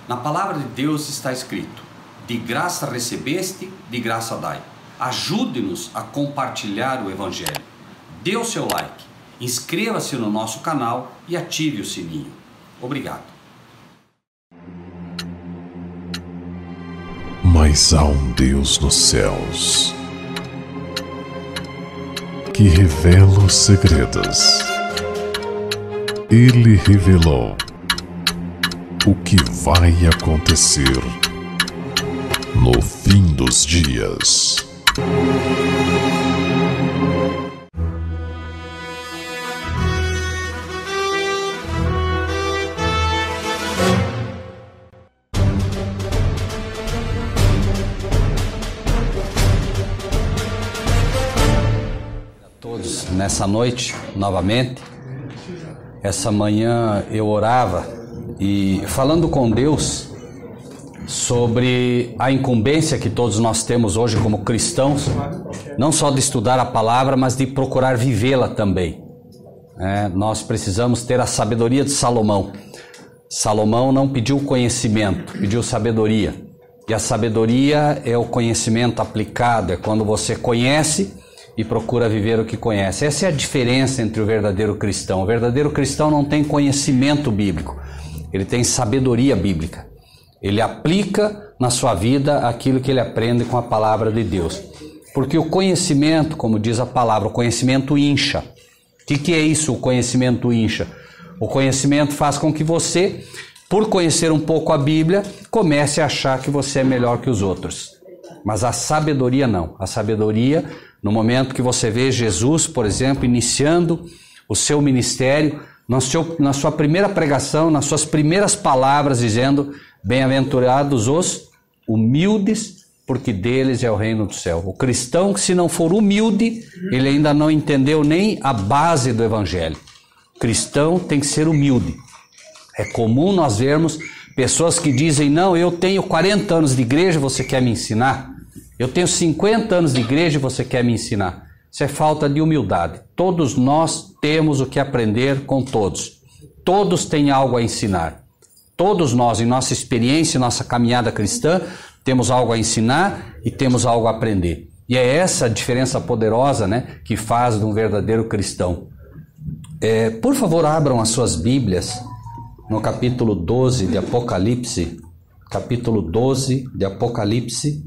Na palavra de Deus está escrito: de graça recebeste, de graça dai. Ajude-nos a compartilhar o Evangelho. Dê o seu like, inscreva-se no nosso canal e ative o sininho. Obrigado. Mas há um Deus nos céus que revela os segredos. Ele revelou o que vai acontecer no fim dos dias. Todos nessa noite, novamente, essa manhã eu orava e falando com Deus sobre a incumbência que todos nós temos hoje como cristãos, não só de estudar a palavra, mas de procurar vivê-la também. Nós precisamos ter a sabedoria de Salomão. Salomão não pediu conhecimento, pediu sabedoria. E a sabedoria é o conhecimento aplicado, é quando você conhece e procura viver o que conhece. Essa é a diferença entre o verdadeiro cristão. O verdadeiro cristão não tem conhecimento bíblico, ele tem sabedoria bíblica. Ele aplica na sua vida aquilo que ele aprende com a palavra de Deus. Porque o conhecimento, como diz a palavra, o conhecimento incha. O que é isso, o conhecimento incha? O conhecimento faz com que você, por conhecer um pouco a Bíblia, comece a achar que você é melhor que os outros. Mas a sabedoria não. A sabedoria, no momento que você vê Jesus, por exemplo, iniciando o seu ministério, na sua primeira pregação, nas suas primeiras palavras, dizendo: bem-aventurados os humildes, porque deles é o reino do céu. O cristão que, se não for humilde, ele ainda não entendeu nem a base do evangelho. O cristão tem que ser humilde. É comum nós vermos pessoas que dizem: não, eu tenho 40 anos de igreja, você quer me ensinar? Eu tenho 50 anos de igreja e você quer me ensinar? Isso é falta de humildade. Todos nós temos o que aprender com todos. Todos têm algo a ensinar. Todos nós, em nossa experiência, em nossa caminhada cristã, temos algo a ensinar e temos algo a aprender. E é essa a diferença poderosa, que faz de um verdadeiro cristão. Por favor, abram as suas Bíblias no capítulo 12 de Apocalipse. Capítulo 12 de Apocalipse.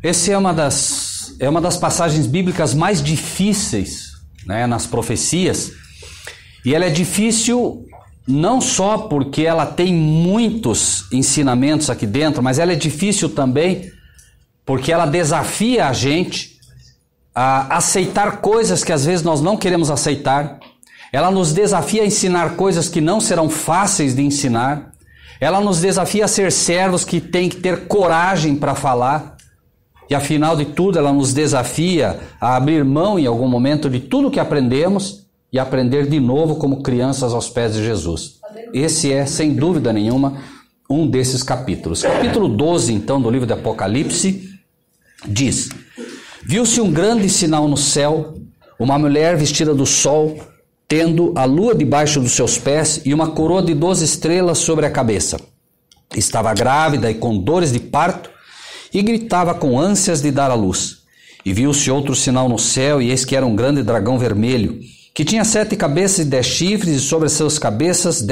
Essa é uma das passagens bíblicas mais difíceis, nas profecias. E ela é difícil não só porque ela tem muitos ensinamentos aqui dentro, mas ela é difícil também porque ela desafia a gente a aceitar coisas que às vezes nós não queremos aceitar. Ela nos desafia a ensinar coisas que não serão fáceis de ensinar. Ela nos desafia a ser servos que têm que ter coragem para falar. E afinal de tudo, ela nos desafia a abrir mão em algum momento de tudo que aprendemos e aprender de novo como crianças aos pés de Jesus. Esse é, sem dúvida nenhuma, um desses capítulos. Capítulo 12, então, do livro de Apocalipse, diz: viu-se um grande sinal no céu, uma mulher vestida do sol, tendo a lua debaixo dos seus pés e uma coroa de 12 estrelas sobre a cabeça. Estava grávida e com dores de parto, e gritava com ânsias de dar à luz. E viu-se outro sinal no céu, e eis que era um grande dragão vermelho, que tinha 7 cabeças e 10 chifres, e sobre as suas cabeças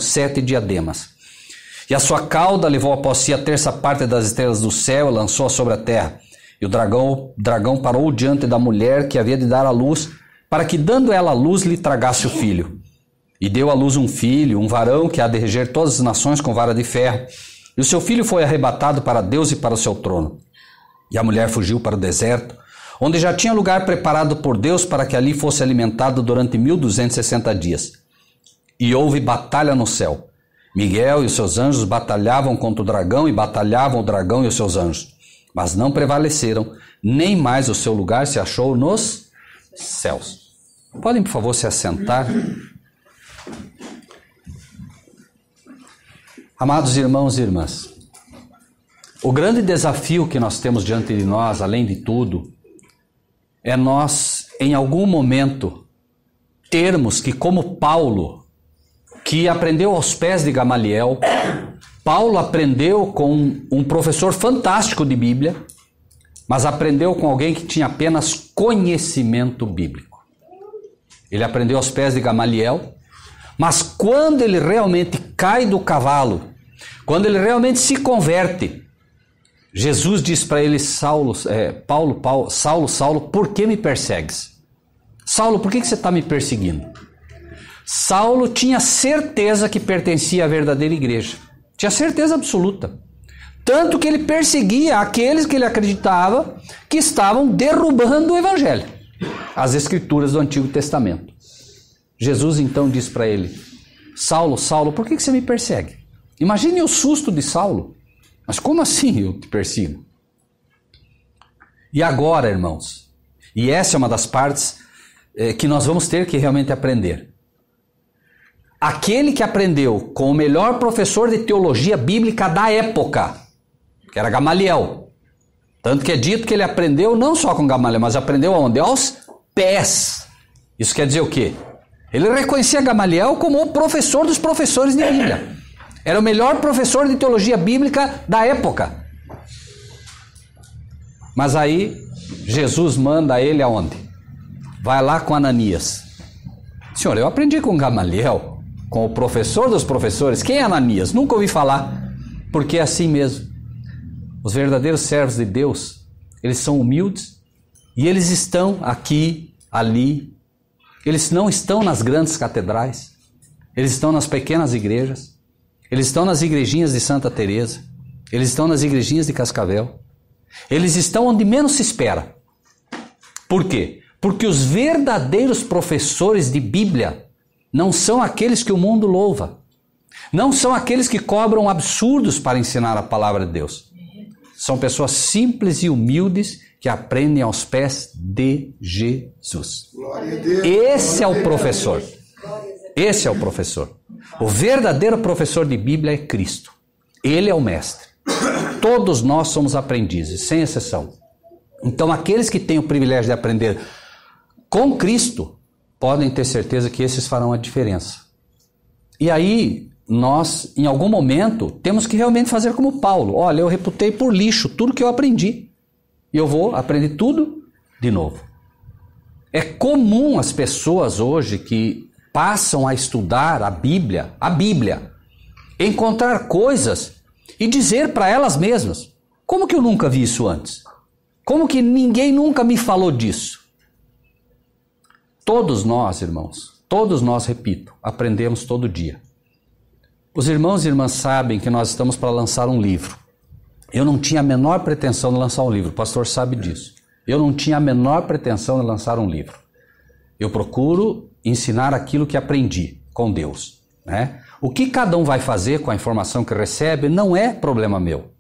7 diademas. E a sua cauda levou após si a terça parte das estrelas do céu, e lançou-a sobre a terra. E o dragão parou diante da mulher que havia de dar à luz, para que, dando ela à luz, lhe tragasse o filho. E deu à luz um filho, um varão, que há de reger todas as nações com vara de ferro. E o seu filho foi arrebatado para Deus e para o seu trono. E a mulher fugiu para o deserto, onde já tinha lugar preparado por Deus para que ali fosse alimentado durante 1260 dias. E houve batalha no céu. Miguel e os seus anjos batalhavam contra o dragão, e batalhavam o dragão e os seus anjos. Mas não prevaleceram, nem mais o seu lugar se achou nos céus. Podem, por favor, se assentar? Amados irmãos e irmãs, o grande desafio que nós temos diante de nós, além de tudo, é nós, em algum momento, termos que, como Paulo, que aprendeu aos pés de Gamaliel, Paulo aprendeu com um professor fantástico de Bíblia, mas aprendeu com alguém que tinha apenas conhecimento bíblico. Ele aprendeu aos pés de Gamaliel, mas quando ele realmente cai do cavalo, quando ele realmente se converte, Jesus diz para ele, Saulo, Saulo, por que me persegues? Saulo, por que você está me perseguindo? Saulo tinha certeza que pertencia à verdadeira igreja. Tinha certeza absoluta. Tanto que ele perseguia aqueles que ele acreditava que estavam derrubando o evangelho, as escrituras do Antigo Testamento. Jesus então diz para ele, Saulo, Saulo, por que você me persegue? Imagine o susto de Saulo. Mas como assim eu te persigo? E agora, irmãos, e essa é uma das partes que nós vamos ter que realmente aprender. Aquele que aprendeu com o melhor professor de teologia bíblica da época, que era Gamaliel. Tanto que é dito que ele aprendeu não só com Gamaliel, mas aprendeu aonde? Aos pés. Isso quer dizer o quê? Ele reconhecia Gamaliel como o professor dos professores de Bíblia. Era o melhor professor de teologia bíblica da época. Mas aí, Jesus manda ele aonde? Vai lá com Ananias. Senhor, eu aprendi com Gamaliel, com o professor dos professores. Quem é Ananias? Nunca ouvi falar. Porque é assim mesmo. Os verdadeiros servos de Deus, eles são humildes e eles estão aqui, ali. Eles não estão nas grandes catedrais. Eles estão nas pequenas igrejas. Eles estão nas igrejinhas de Santa Teresa. Eles estão nas igrejinhas de Cascavel. Eles estão onde menos se espera. Por quê? Porque os verdadeiros professores de Bíblia não são aqueles que o mundo louva. Não são aqueles que cobram absurdos para ensinar a palavra de Deus. São pessoas simples e humildes que aprendem aos pés de Jesus. Esse é o professor. Esse é o professor. O verdadeiro professor de Bíblia é Cristo. Ele é o mestre. Todos nós somos aprendizes, sem exceção. Então, aqueles que têm o privilégio de aprender com Cristo, podem ter certeza que esses farão a diferença. E aí, nós, em algum momento, temos que realmente fazer como Paulo. Olha, eu reputei por lixo tudo que eu aprendi. E eu vou aprender tudo de novo. É comum as pessoas hoje que passam a estudar a Bíblia, encontrar coisas e dizer para elas mesmas, como que eu nunca vi isso antes? Como que ninguém nunca me falou disso? Todos nós, irmãos, todos nós, repito, aprendemos todo dia. Os irmãos e irmãs sabem que nós estamos para lançar um livro. Eu não tinha a menor pretensão de lançar um livro, o pastor sabe disso. Eu não tinha a menor pretensão de lançar um livro. Eu procuro ensinar aquilo que aprendi com Deus, né? O que cada um vai fazer com a informação que recebe não é problema meu,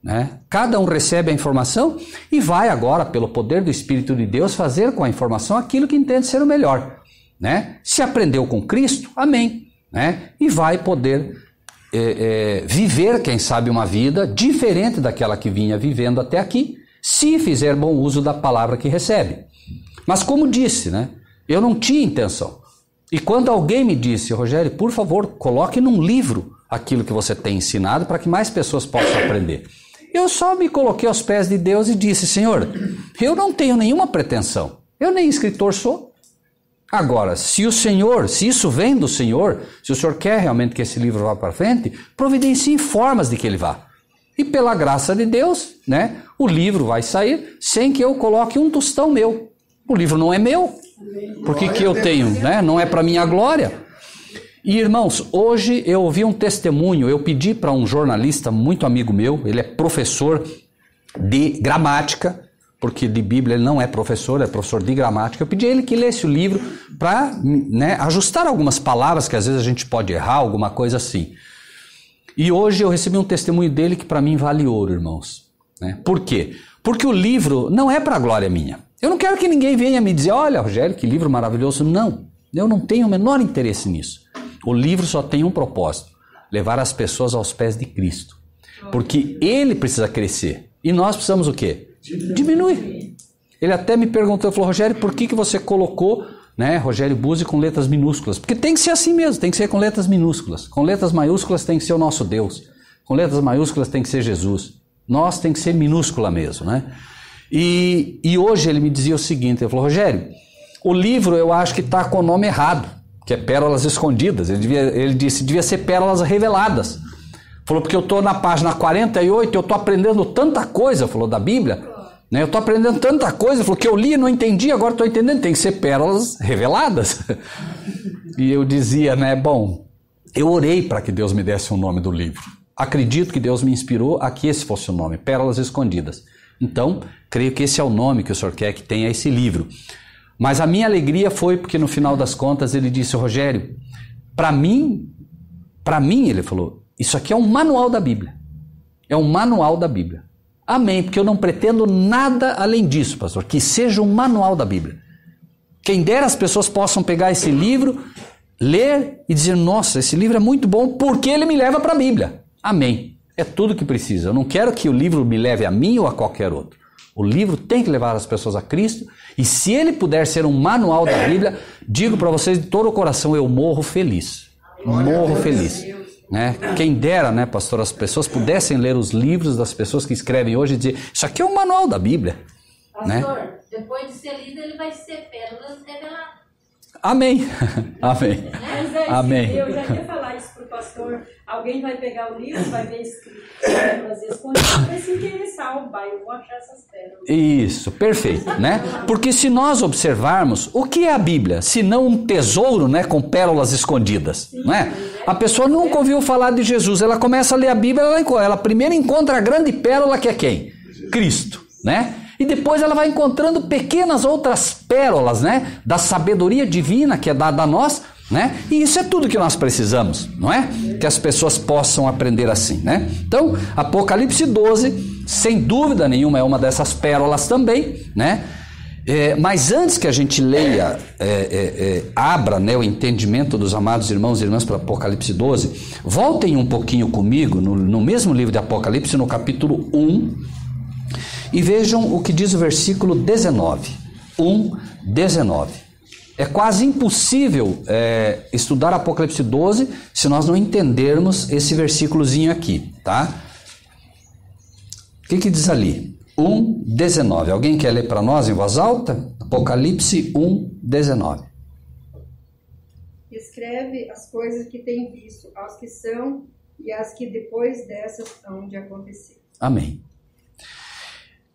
né? Cada um recebe a informação e vai agora, pelo poder do Espírito de Deus, fazer com a informação aquilo que entende ser o melhor, né? Se aprendeu com Cristo, amém, né? E vai poder viver, quem sabe, uma vida diferente daquela que vinha vivendo até aqui, se fizer bom uso da palavra que recebe. Mas como disse, né? Eu não tinha intenção. E quando alguém me disse, Rogério, por favor, coloque num livro aquilo que você tem ensinado para que mais pessoas possam aprender. Eu só me coloquei aos pés de Deus e disse, Senhor, eu não tenho nenhuma pretensão. Eu nem escritor sou. Agora, se isso vem do Senhor, se o Senhor quer realmente que esse livro vá para frente, providencie formas de que ele vá. E pela graça de Deus, né, o livro vai sair sem que eu coloque um tostão meu. O livro não é meu. Por que eu tenho, né? Não é para minha glória. E irmãos, hoje eu ouvi um testemunho, eu pedi para um jornalista muito amigo meu, ele é professor de gramática, porque de Bíblia ele não é professor de gramática. Eu pedi a ele que lesse o livro para, né, ajustar algumas palavras que às vezes a gente pode errar, alguma coisa assim. E hoje eu recebi um testemunho dele que para mim vale ouro, irmãos. Né? Por quê? Porque o livro não é para a glória minha. Eu não quero que ninguém venha me dizer, olha, Rogério, que livro maravilhoso. Não, eu não tenho o menor interesse nisso. O livro só tem um propósito, levar as pessoas aos pés de Cristo. Porque ele precisa crescer. E nós precisamos o quê? Diminuir. Ele até me perguntou, falou, Rogério, por que você colocou, né, Rogério Buzzi com letras minúsculas? Porque tem que ser assim mesmo, tem que ser com letras minúsculas. Com letras maiúsculas tem que ser o nosso Deus. Com letras maiúsculas tem que ser Jesus. Nós tem que ser minúscula mesmo, né? E hoje ele me dizia o seguinte, ele falou, Rogério, o livro eu acho que está com o nome errado, que é Pérolas Escondidas. Ele disse, devia ser Pérolas Reveladas. Falou, porque eu estou na página 48, eu estou aprendendo tanta coisa, falou, da Bíblia, né? Eu estou aprendendo tanta coisa, falou, que eu li e não entendi, agora estou entendendo, tem que ser Pérolas Reveladas. E eu dizia, né, bom, eu orei para que Deus me desse o nome do livro. Acredito que Deus me inspirou a que esse fosse o nome, Pérolas Escondidas. Então, creio que esse é o nome que o senhor quer que tenha esse livro. Mas a minha alegria foi porque no final das contas ele disse, Rogério, para mim, ele falou, isso aqui é um manual da Bíblia. É um manual da Bíblia. Amém, porque eu não pretendo nada além disso, pastor, que seja um manual da Bíblia. Quem dera as pessoas possam pegar esse livro, ler e dizer, nossa, esse livro é muito bom porque ele me leva para a Bíblia. Amém. É tudo que precisa. Eu não quero que o livro me leve a mim ou a qualquer outro. O livro tem que levar as pessoas a Cristo, e se ele puder ser um manual da Bíblia, digo para vocês de todo o coração, eu morro feliz. Morro feliz. Né? Quem dera, né, pastor, as pessoas pudessem ler os livros das pessoas que escrevem hoje e dizer, isso aqui é um manual da Bíblia. Pastor, né? Depois de ser lido, ele vai ser Pérolas Reveladas. Amém. Amém. Mas Amém. Eu já ia falar isso para o pastor. Alguém vai pegar o livro, vai ver escrito pérolas escondidas, vai se interessar, eu vou achar essas pérolas. Isso, perfeito, né? Porque se nós observarmos, o que é a Bíblia? Se não um tesouro, né, com pérolas escondidas, sim, não é? A pessoa nunca ouviu falar de Jesus, ela começa a ler a Bíblia, ela primeiro encontra a grande pérola que é quem? Cristo, né? E depois ela vai encontrando pequenas outras pérolas, né, da sabedoria divina que é dada a nós, né? E isso é tudo que nós precisamos, não é? Que as pessoas possam aprender assim, né? Então, Apocalipse 12, sem dúvida nenhuma, é uma dessas pérolas também, né? Mas antes que a gente leia, abra, né, o entendimento dos amados irmãos e irmãs para Apocalipse 12, voltem um pouquinho comigo no mesmo livro de Apocalipse, no capítulo 1, e vejam o que diz o versículo 19. 1:19. É quase impossível estudar Apocalipse 12 se nós não entendermos esse versículozinho aqui, tá? O que diz ali? 1:19. Alguém quer ler para nós em voz alta? Apocalipse 1:19. Escreve as coisas que tem visto, as que são e as que depois dessas hão de acontecer. Amém.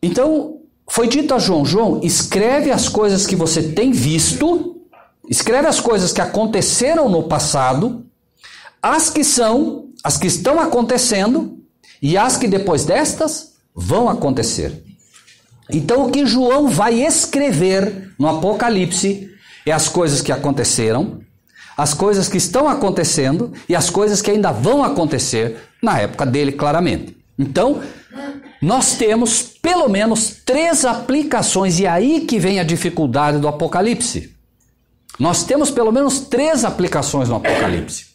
Então, foi dito a João, escreve as coisas que você tem visto, escreve as coisas que aconteceram no passado, as que são, as que estão acontecendo e as que depois destas vão acontecer. Então, o que João vai escrever no Apocalipse é as coisas que aconteceram, as coisas que estão acontecendo e as coisas que ainda vão acontecer na época dele, claramente. Então, nós temos pelo menos 3 aplicações, e aí que vem a dificuldade do Apocalipse. Nós temos pelo menos 3 aplicações no Apocalipse.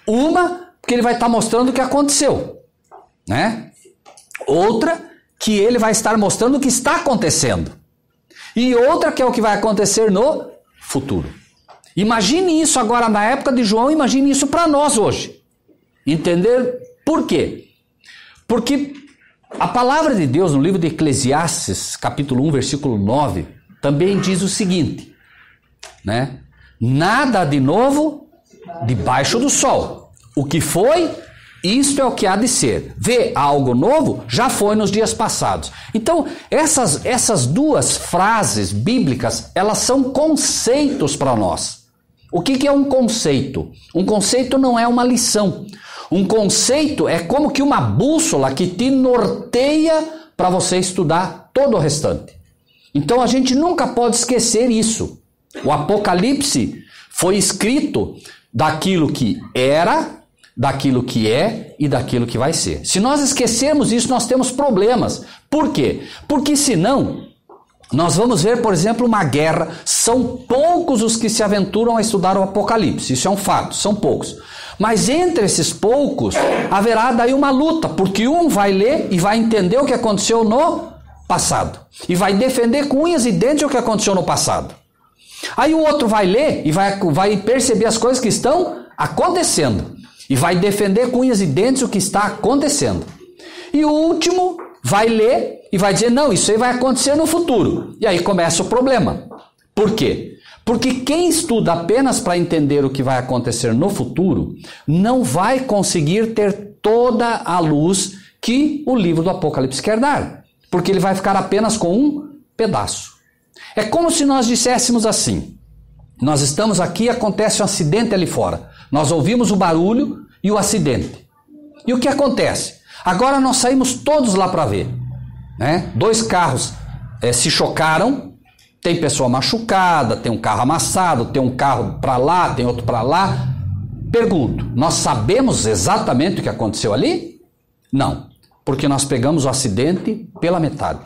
Uma, porque ele vai estar mostrando o que aconteceu, né? Outra, que ele vai estar mostrando o que está acontecendo. E outra, que é o que vai acontecer no futuro. Imagine isso agora na época de João, imagine isso para nós hoje. Entender por quê? Porque a palavra de Deus no livro de Eclesiastes, capítulo 1, versículo 9, também diz o seguinte, né? Nada de novo debaixo do sol. O que foi, isto é o que há de ser. Vê algo novo, já foi nos dias passados. Então, essas 2 frases bíblicas, elas são conceitos para nós. O que é um conceito? Um conceito não é uma lição. Um conceito é como que uma bússola que te norteia para você estudar todo o restante. Então a gente nunca pode esquecer isso. O Apocalipse foi escrito daquilo que era, daquilo que é e daquilo que vai ser. Se nós esquecermos isso, nós temos problemas. Por quê? Porque senão nós vamos ver, por exemplo, uma guerra. São poucos os que se aventuram a estudar o Apocalipse. Isso é um fato, são poucos. Mas entre esses poucos, haverá daí uma luta, porque um vai ler e vai entender o que aconteceu no passado. E vai defender com unhas e dentes o que aconteceu no passado. Aí o outro vai ler e vai perceber as coisas que estão acontecendo. E vai defender com unhas e dentes o que está acontecendo. E o último vai ler e vai dizer, não, isso aí vai acontecer no futuro. E aí começa o problema. Por quê? Porque quem estuda apenas para entender o que vai acontecer no futuro, não vai conseguir ter toda a luz que o livro do Apocalipse quer dar. Porque ele vai ficar apenas com um pedaço. É como se nós disséssemos assim, nós estamos aqui e acontece um acidente ali fora. Nós ouvimos o barulho e o acidente. E o que acontece? Agora nós saímos todos lá para ver. Né? 2 carros se chocaram, tem pessoa machucada, tem um carro amassado, tem um carro para lá, tem outro para lá. Pergunto, nós sabemos exatamente o que aconteceu ali? Não, porque nós pegamos o acidente pela metade.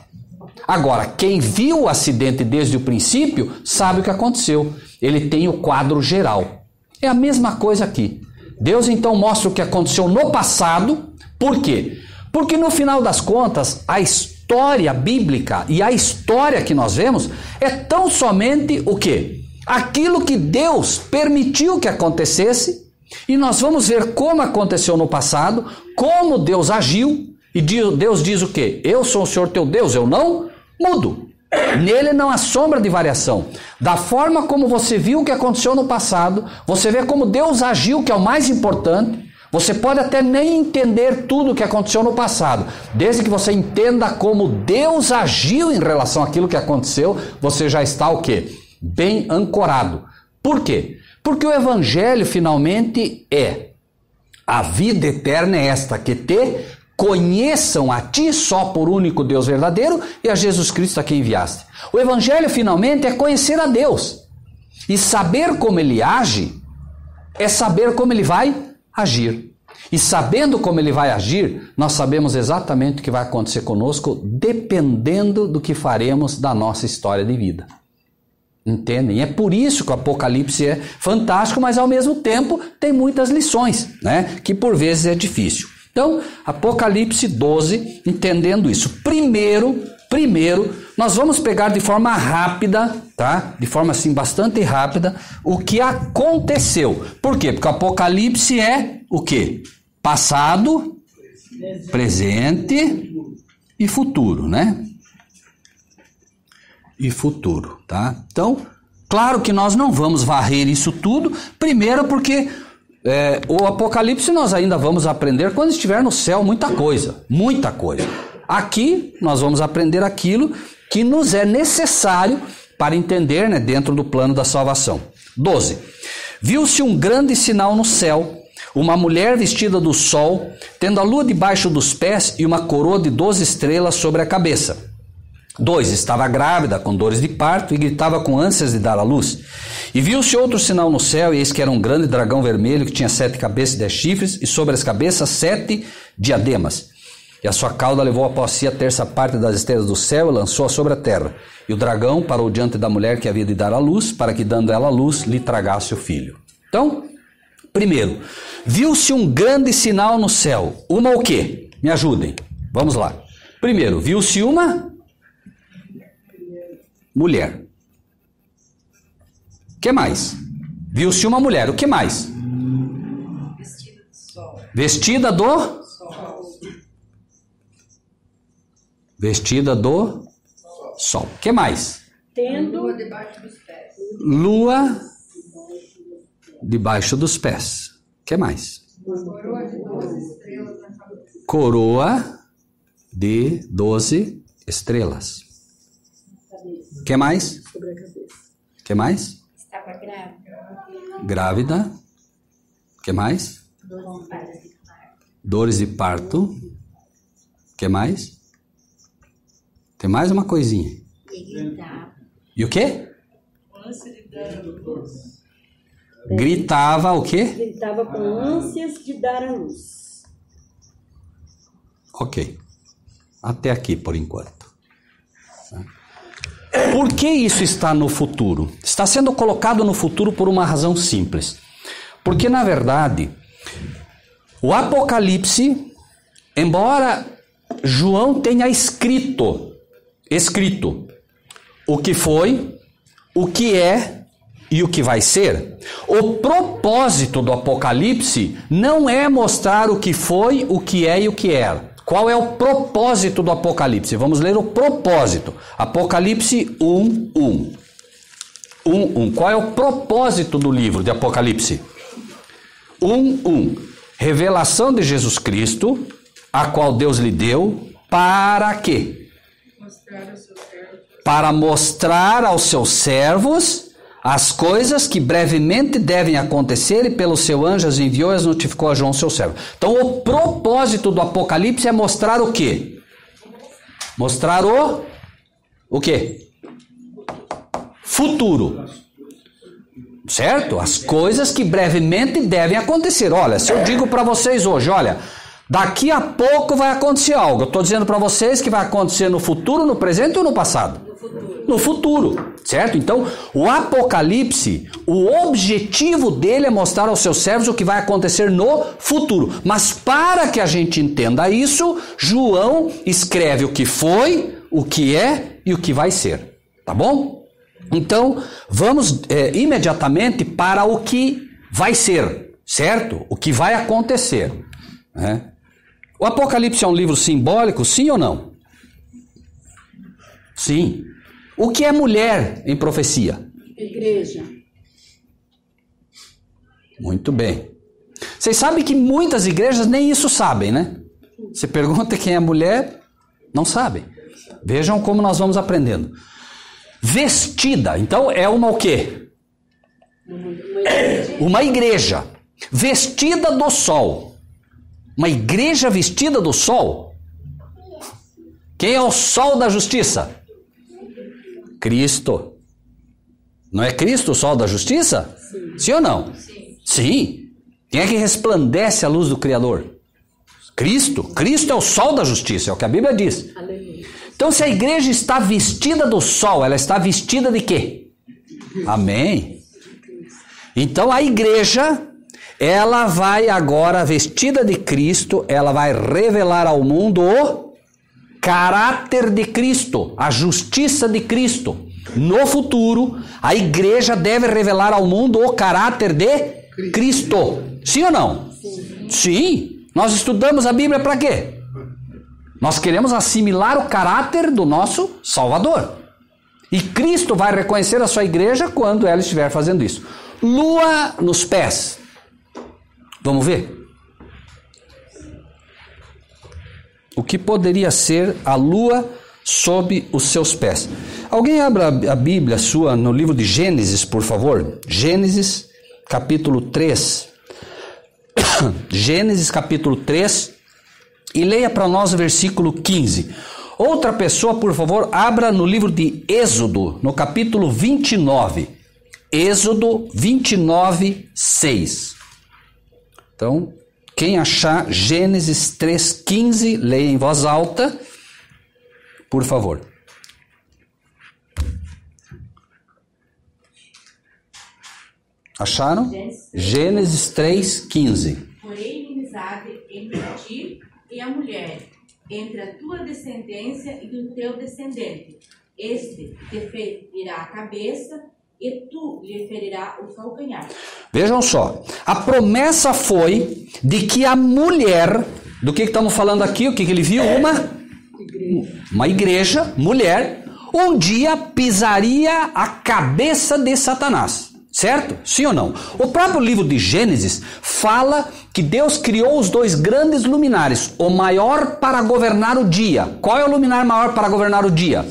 Agora, quem viu o acidente desde o princípio sabe o que aconteceu. Ele tem o quadro geral. É a mesma coisa aqui. Deus então mostra o que aconteceu no passado. Por quê? Porque no final das contas, a história bíblica e a história que nós vemos é tão somente o quê? Aquilo que Deus permitiu que acontecesse, e nós vamos ver como aconteceu no passado, como Deus agiu, e Deus diz o quê? Eu sou o Senhor teu Deus, eu não mudo. Nele não há sombra de variação. Da forma como você viu o que aconteceu no passado, você vê como Deus agiu, que é o mais importante. Você pode até nem entender tudo o que aconteceu no passado. Desde que você entenda como Deus agiu em relação àquilo que aconteceu, você já está o quê? Bem ancorado. Por quê? Porque o Evangelho finalmente é a vida eterna é esta, que te conheçam a ti só por único Deus verdadeiro e a Jesus Cristo a quem enviaste. O Evangelho finalmente é conhecer a Deus. E saber como Ele age é saber como Ele vai agir. E sabendo como Ele vai agir, nós sabemos exatamente o que vai acontecer conosco, dependendo do que faremos da nossa história de vida. Entendem? E é por isso que o Apocalipse é fantástico, mas ao mesmo tempo tem muitas lições, né? Que por vezes é difícil. Então, Apocalipse 12, entendendo isso. Primeiro, nós vamos pegar de forma rápida, tá? De forma assim bastante rápida, o que aconteceu. Por quê? Porque o Apocalipse é o quê? Passado, presente e futuro, né? E futuro, tá? Então, claro que nós não vamos varrer isso tudo, primeiro porque o Apocalipse nós ainda vamos aprender quando estiver no céu muita coisa. Aqui nós vamos aprender aquilo que nos é necessário para entender, né, dentro do plano da salvação. 12. Viu-se um grande sinal no céu, uma mulher vestida do sol, tendo a lua debaixo dos pés e uma coroa de 12 estrelas sobre a cabeça. 2. Estava grávida, com dores de parto, e gritava com ânsias de dar à luz. E viu-se outro sinal no céu, e eis que era um grande dragão vermelho, que tinha 7 cabeças e 10 chifres, e sobre as cabeças 7 diademas. E a sua cauda levou após si a terça parte das estrelas do céu, e lançou-a sobre a terra. E o dragão parou diante da mulher que havia de dar à luz, para que, dando ela à luz, lhe tragasse o filho. Então, primeiro, viu-se um grande sinal no céu. Uma o quê? Me ajudem. Vamos lá. Primeiro, viu-se uma mulher. O que mais? Viu-se uma mulher. O que mais? Vestida do sol. Vestida do Vestida do sol. O que mais? Tendo Lua debaixo dos pés. Lua debaixo dos pés. O que mais? Coroa de 12 estrelas na cabeça. Coroa de 12 estrelas. O que mais? O que mais? Estava grávida. Grávida. O que mais? Dores de parto. O que mais? Tem mais uma coisinha. E o quê? Gritava o quê? ele estava com ânsias de dar à luz. Ok. Até aqui por enquanto. Por que isso está no futuro? Está sendo colocado no futuro por uma razão simples. Porque, na verdade, o Apocalipse, embora João tenha escrito escrito o que foi, o que é e o que vai ser. O propósito do Apocalipse não é mostrar o que foi, o que é e o que era. Qual é o propósito do Apocalipse? Vamos ler o propósito. Apocalipse 1:1. 1:1. Qual é o propósito do livro de Apocalipse? 1:1. Revelação de Jesus Cristo, a qual Deus lhe deu, para quê? Para mostrar aos seus servos as coisas que brevemente devem acontecer, e pelo seu anjo as enviou e as notificou a João, seu servo. Então o propósito do Apocalipse é mostrar o quê? Mostrar o quê? Futuro. Certo? As coisas que brevemente devem acontecer. Olha, se eu digo para vocês hoje, olha, daqui a pouco vai acontecer algo. Eu estou dizendo para vocês que vai acontecer no futuro, no presente ou no passado? No futuro, certo? Então, o Apocalipse, o objetivo dele é mostrar aos seus servos o que vai acontecer no futuro. Mas para que a gente entenda isso, João escreve o que foi, o que é e o que vai ser. Tá bom? Então, vamos imediatamente para o que vai ser, certo? O que vai acontecer. Né? O Apocalipse é um livro simbólico, sim ou não? Sim. O que é mulher em profecia? Igreja. Muito bem. Vocês sabem que muitas igrejas nem isso sabem, né? Você pergunta quem é mulher, não sabem. Vejam como nós vamos aprendendo. Vestida, então é uma o quê? Uma igreja. Vestida do sol. Uma igreja vestida do sol. Quem é o sol da justiça? Cristo. Não é Cristo o sol da justiça? Sim ou não? Sim. Quem é que resplandece a luz do Criador? Cristo. Cristo é o sol da justiça, é o que a Bíblia diz. Aleluia. Então, se a igreja está vestida do sol, ela está vestida de quê? Amém. Então, a igreja, ela vai agora, vestida de Cristo, ela vai revelar ao mundo o caráter de Cristo, a justiça de Cristo. No futuro, a igreja deve revelar ao mundo o caráter de Cristo. Sim ou não? Sim. Nós estudamos a Bíblia para quê? Nós queremos assimilar o caráter do nosso Salvador. E Cristo vai reconhecer a sua igreja quando ela estiver fazendo isso. Lua nos pés. Vamos ver? O que poderia ser a lua sob os seus pés? Alguém abra a Bíblia sua no livro de Gênesis, por favor. Gênesis, capítulo 3. Gênesis, capítulo 3. E leia para nós o versículo 15. Outra pessoa, por favor, abra no livro de Êxodo, no capítulo 29. Êxodo 29, 6. Então, quem achar Gênesis 3,15, leia em voz alta, por favor. Acharam? Gênesis 3,15. Porém, inimizade entre ti e a mulher, entre a tua descendência e o teu descendente. Este te ferirá a cabeça e tu lhe ferirá o calcanhar. Vejam só, a promessa foi de que a mulher, do que estamos falando aqui, o que ele viu? Uma igreja, mulher, um dia pisaria a cabeça de Satanás. Certo? Sim ou não? O próprio livro de Gênesis fala que Deus criou os dois grandes luminares, o maior para governar o dia. Qual é o luminar maior para governar o dia?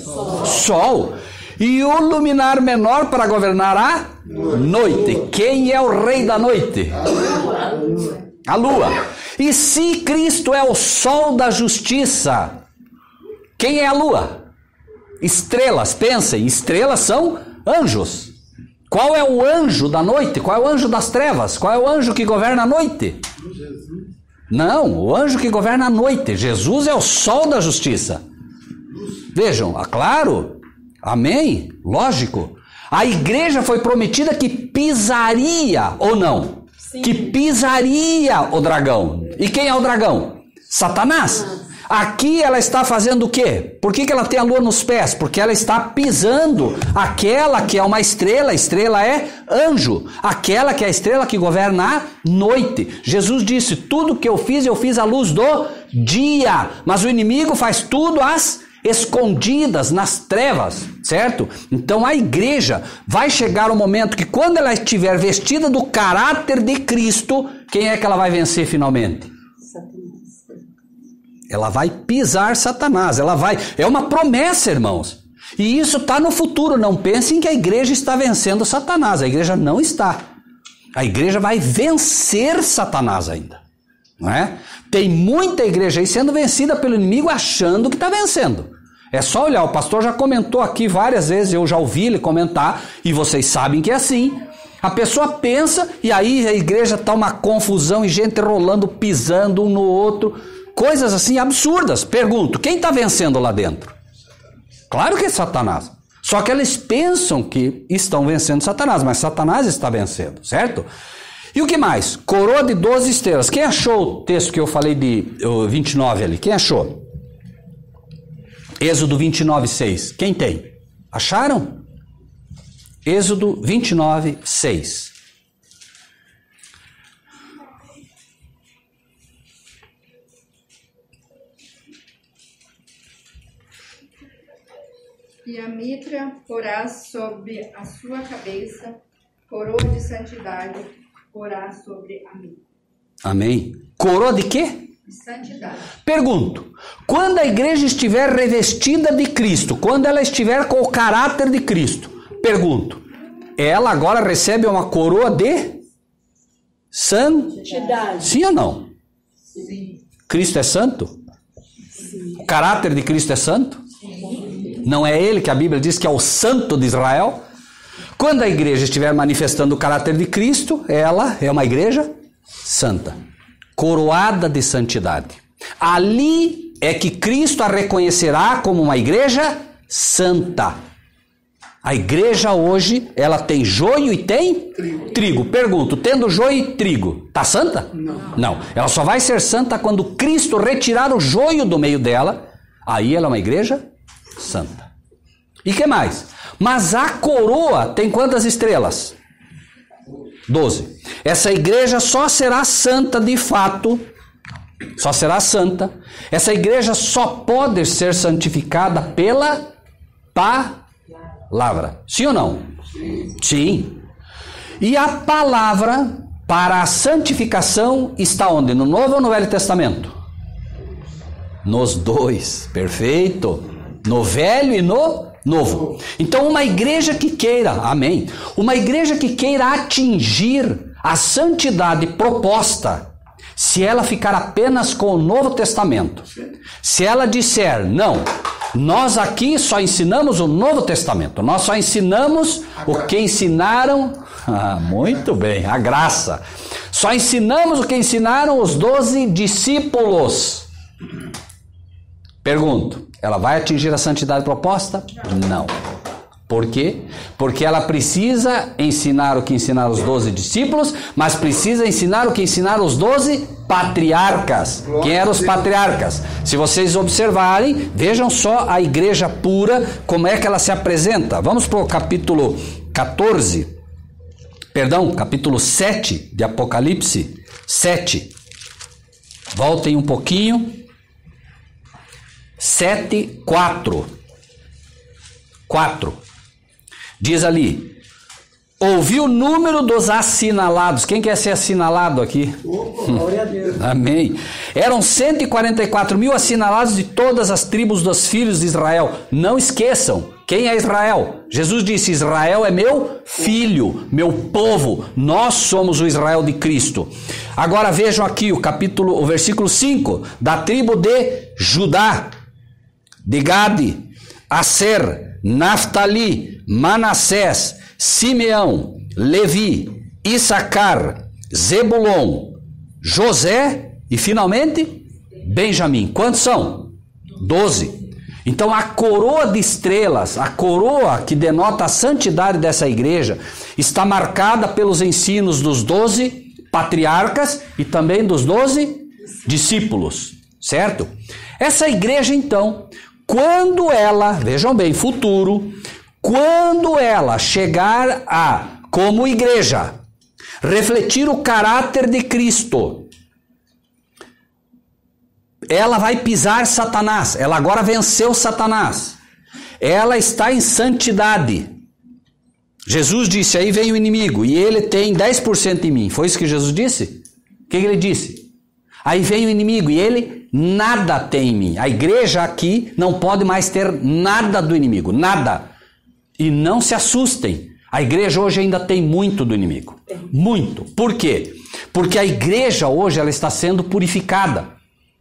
Sol. E o luminar menor para governar a noite. Quem é o rei da noite? A lua. E se Cristo é o sol da justiça, quem é a lua? Estrelas. Pensem, estrelas são anjos. Qual é o anjo da noite? Qual é o anjo das trevas? Qual é o anjo que governa a noite? Não, o anjo que governa a noite. Jesus é o sol da justiça. Vejam, claro, amém, lógico. A igreja foi prometida que pisaria, ou não? Sim. Que pisaria o dragão. E quem é o dragão? Satanás. Aqui ela está fazendo o quê? Por que ela tem a lua nos pés? Porque ela está pisando aquela que é uma estrela. A estrela é anjo. Aquela que é a estrela que governa a noite. Jesus disse, tudo que eu fiz à luz do dia. Mas o inimigo faz tudo às escondidas, nas trevas, certo? Então a igreja vai chegar um momento que quando ela estiver vestida do caráter de Cristo, quem é que ela vai vencer finalmente? Ela vai pisar Satanás, é uma promessa, irmãos. E isso está no futuro, não pensem que a igreja está vencendo Satanás, a igreja não está. A igreja vai vencer Satanás ainda, não é? Tem muita igreja aí sendo vencida pelo inimigo achando que está vencendo. É só olhar, o pastor já comentou aqui várias vezes, eu já ouvi ele comentar, e vocês sabem que é assim. A pessoa pensa, e aí a igreja está uma confusão, e gente rolando, pisando um no outro, coisas assim absurdas. Pergunto, quem está vencendo lá dentro? Claro que é Satanás. Só que eles pensam que estão vencendo Satanás, mas Satanás está vencendo, certo? E o que mais? Coroa de 12 estrelas. Quem achou o texto que eu falei de 29 ali? Quem achou? Êxodo 29, 6. Quem tem? Acharam? Êxodo 29, 6. E a mitra porás sobre a sua cabeça, coroa de santidade porás sobre a mitra. Amém. Coroa de quê? De santidade. Pergunto, quando a igreja estiver revestida de Cristo, quando ela estiver com o caráter de Cristo, pergunto, ela agora recebe uma coroa de santidade? Sim ou não? Sim. Cristo é santo? Sim. O caráter de Cristo é santo? Sim. Não é ele que a Bíblia diz que é o santo de Israel? Quando a igreja estiver manifestando o caráter de Cristo, ela é uma igreja santa, coroada de santidade. Ali é que Cristo a reconhecerá como uma igreja santa. A igreja hoje, ela tem joio e tem trigo. Pergunto, tendo joio e trigo, está santa? Não. Ela só vai ser santa quando Cristo retirar o joio do meio dela. Aí ela é uma igreja santa. E que mais? Mas a coroa tem quantas estrelas? 12. Essa igreja só será santa de fato, só será santa. Essa igreja só pode ser santificada pela palavra. Sim ou não? Sim. E a palavra para a santificação está onde? No Novo ou no Velho Testamento? Nos dois. Perfeito. No Velho e no Novo. Então uma igreja que queira, amém, uma igreja que queira atingir a santidade proposta, se ela ficar apenas com o Novo Testamento, se ela disser, não, nós aqui só ensinamos o Novo Testamento, nós só ensinamos o que ensinaram, muito bem, a graça, só ensinamos o que ensinaram os 12 discípulos. Pergunto, ela vai atingir a santidade proposta? Não. Por quê? Porque ela precisa ensinar o que ensinaram os 12 discípulos, mas precisa ensinar o que ensinaram os 12 patriarcas. Quem eram os patriarcas? Se vocês observarem, vejam só a igreja pura, como é que ela se apresenta. Vamos para o capítulo 7 de Apocalipse 7. Voltem um pouquinho. 7, 4. Diz ali, ouvi o número dos assinalados. Quem quer ser assinalado aqui? Glória a Deus. Amém. Eram 144 mil assinalados de todas as tribos dos filhos de Israel. Não esqueçam, quem é Israel? Jesus disse, Israel é meu filho, meu povo. Nós somos o Israel de Cristo. Agora vejam aqui o versículo 5, da tribo de Judá, de Gade, Aser, Naftali, Manassés, Simeão, Levi, Issacar, Zebulon, José e finalmente Benjamim. Quantos são? 12. Então a coroa de estrelas, a coroa que denota a santidade dessa igreja, está marcada pelos ensinos dos 12 patriarcas e também dos 12 discípulos. certo? Essa igreja, então, quando ela, vejam bem, futuro, quando ela chegar a, como igreja, refletir o caráter de Cristo, ela vai pisar Satanás. Ela agora venceu Satanás. Ela está em santidade. Jesus disse, aí vem o inimigo, e ele tem 10% em mim. Foi isso que Jesus disse? O que ele disse? Aí vem o inimigo, e ele nada tem em mim. A igreja aqui não pode mais ter nada do inimigo, nada. E não se assustem. A igreja hoje ainda tem muito do inimigo. Muito. Por quê? Porque a igreja hoje ela está sendo purificada,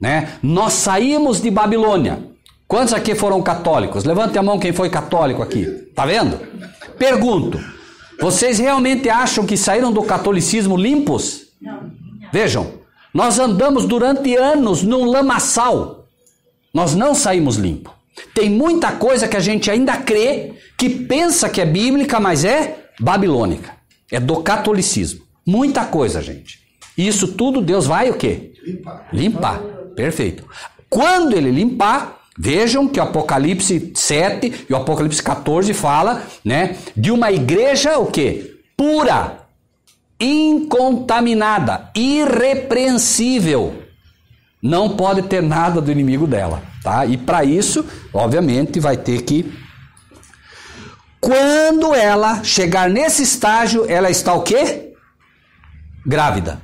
né? Nós saímos de Babilônia. Quantos aqui foram católicos? Levante a mão quem foi católico aqui. Tá vendo? Pergunto. Vocês realmente acham que saíram do catolicismo limpos? Não. Vejam. Nós andamos durante anos num lamaçal. Nós não saímos limpos. Tem muita coisa que a gente ainda crê, que pensa que é bíblica, mas é babilônica. É do catolicismo. Muita coisa, gente. Isso tudo Deus vai o quê? Limpar. Perfeito. Quando ele limpar, vejam que o Apocalipse 7 e o Apocalipse 14 fala, né, de uma igreja o quê? Pura, incontaminada, irrepreensível. Não pode ter nada do inimigo dela, tá? E para isso, obviamente, vai ter que... Quando ela chegar nesse estágio, ela está o quê? Grávida.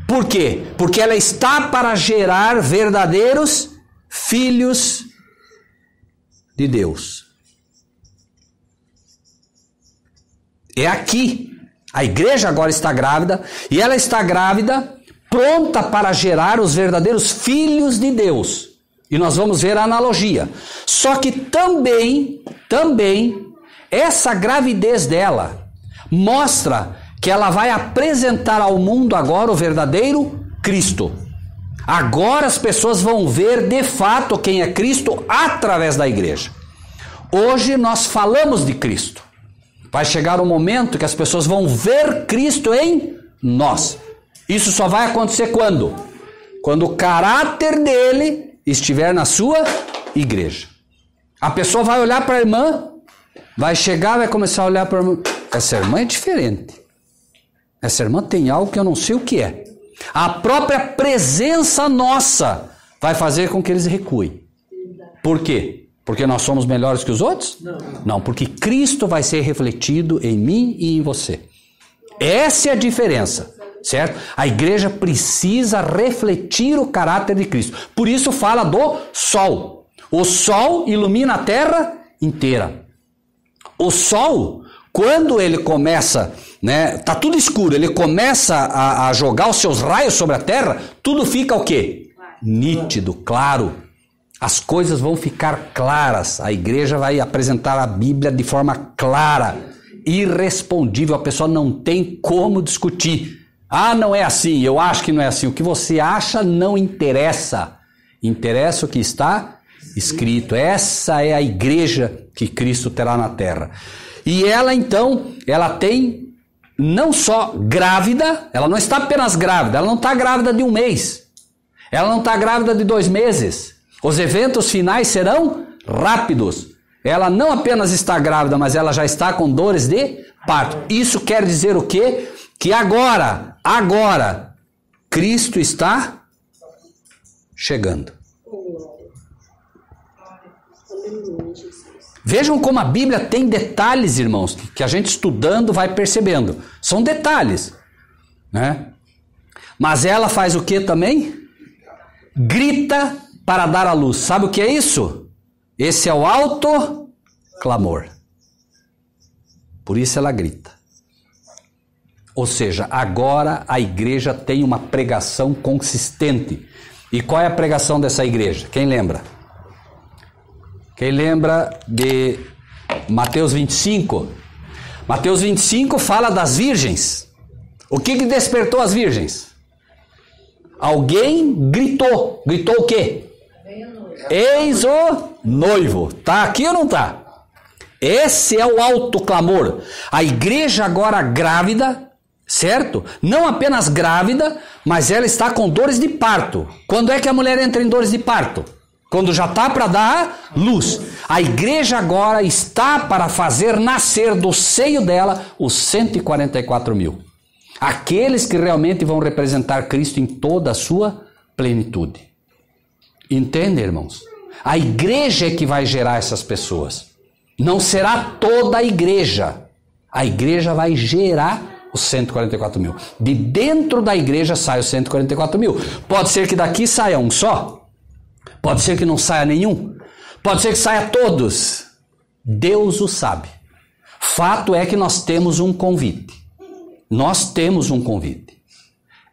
Por quê? Porque ela está para gerar verdadeiros filhos de Deus. É aqui. A igreja agora está grávida, e ela está grávida, pronta para gerar os verdadeiros filhos de Deus. E nós vamos ver a analogia. Só que também, essa gravidez dela mostra que ela vai apresentar ao mundo agora o verdadeiro Cristo. Agora as pessoas vão ver de fato quem é Cristo através da igreja. Hoje nós falamos de Cristo. Vai chegar um momento que as pessoas vão ver Cristo em nós. Isso só vai acontecer quando? Quando o caráter dele estiver na sua igreja. A pessoa vai olhar para a irmã, vai chegar, vai começar a olhar para a irmã. Essa irmã é diferente. Essa irmã tem algo que eu não sei o que é. A própria presença nossa vai fazer com que eles recuem. Por quê? Porque nós somos melhores que os outros? Não, porque Cristo vai ser refletido em mim e em você. Essa é a diferença, certo? A igreja precisa refletir o caráter de Cristo. Por isso fala do sol. O sol ilumina a terra inteira. O sol, quando ele começa, né, tá tudo escuro, ele começa a jogar os seus raios sobre a terra, tudo fica o quê? Nítido, claro. As coisas vão ficar claras. A igreja vai apresentar a Bíblia de forma clara, irrespondível. A pessoa não tem como discutir. Ah, não é assim, eu acho que não é assim. O que você acha não interessa. Interessa o que está escrito. Essa é a igreja que Cristo terá na terra. E ela então, ela tem não só grávida, ela não está apenas grávida, ela não está grávida de 1 mês. Ela não está grávida de 2 meses. Os eventos finais serão rápidos. Ela não apenas está grávida, mas ela já está com dores de parto. Isso quer dizer o quê? Que agora, Cristo está chegando. Vejam como a Bíblia tem detalhes, irmãos, que a gente estudando vai percebendo. São detalhes, né? Mas ela faz o que também? Grita para dar à luz. Sabe o que é isso? Esse é o alto clamor. Por isso ela grita. Ou seja, agora a igreja tem uma pregação consistente. E qual é a pregação dessa igreja? Quem lembra? Quem lembra de Mateus 25? Mateus 25 fala das virgens. O que despertou as virgens? Alguém gritou. Gritou o quê? Eis o noivo. Tá aqui ou não tá? Esse é o alto clamor. A igreja agora grávida, certo? Não apenas grávida, mas ela está com dores de parto. Quando é que a mulher entra em dores de parto? Quando já está para dar luz. A igreja agora está para fazer nascer do seio dela os 144 mil. Aqueles que realmente vão representar Cristo em toda a sua plenitude. Entende, irmãos? A igreja é que vai gerar essas pessoas. Não será toda a igreja. A igreja vai gerar os 144 mil. De dentro da igreja sai os 144 mil. Pode ser que daqui saia um só. Pode ser que não saia nenhum. Pode ser que saia todos. Deus o sabe. Fato é que nós temos um convite. Nós temos um convite.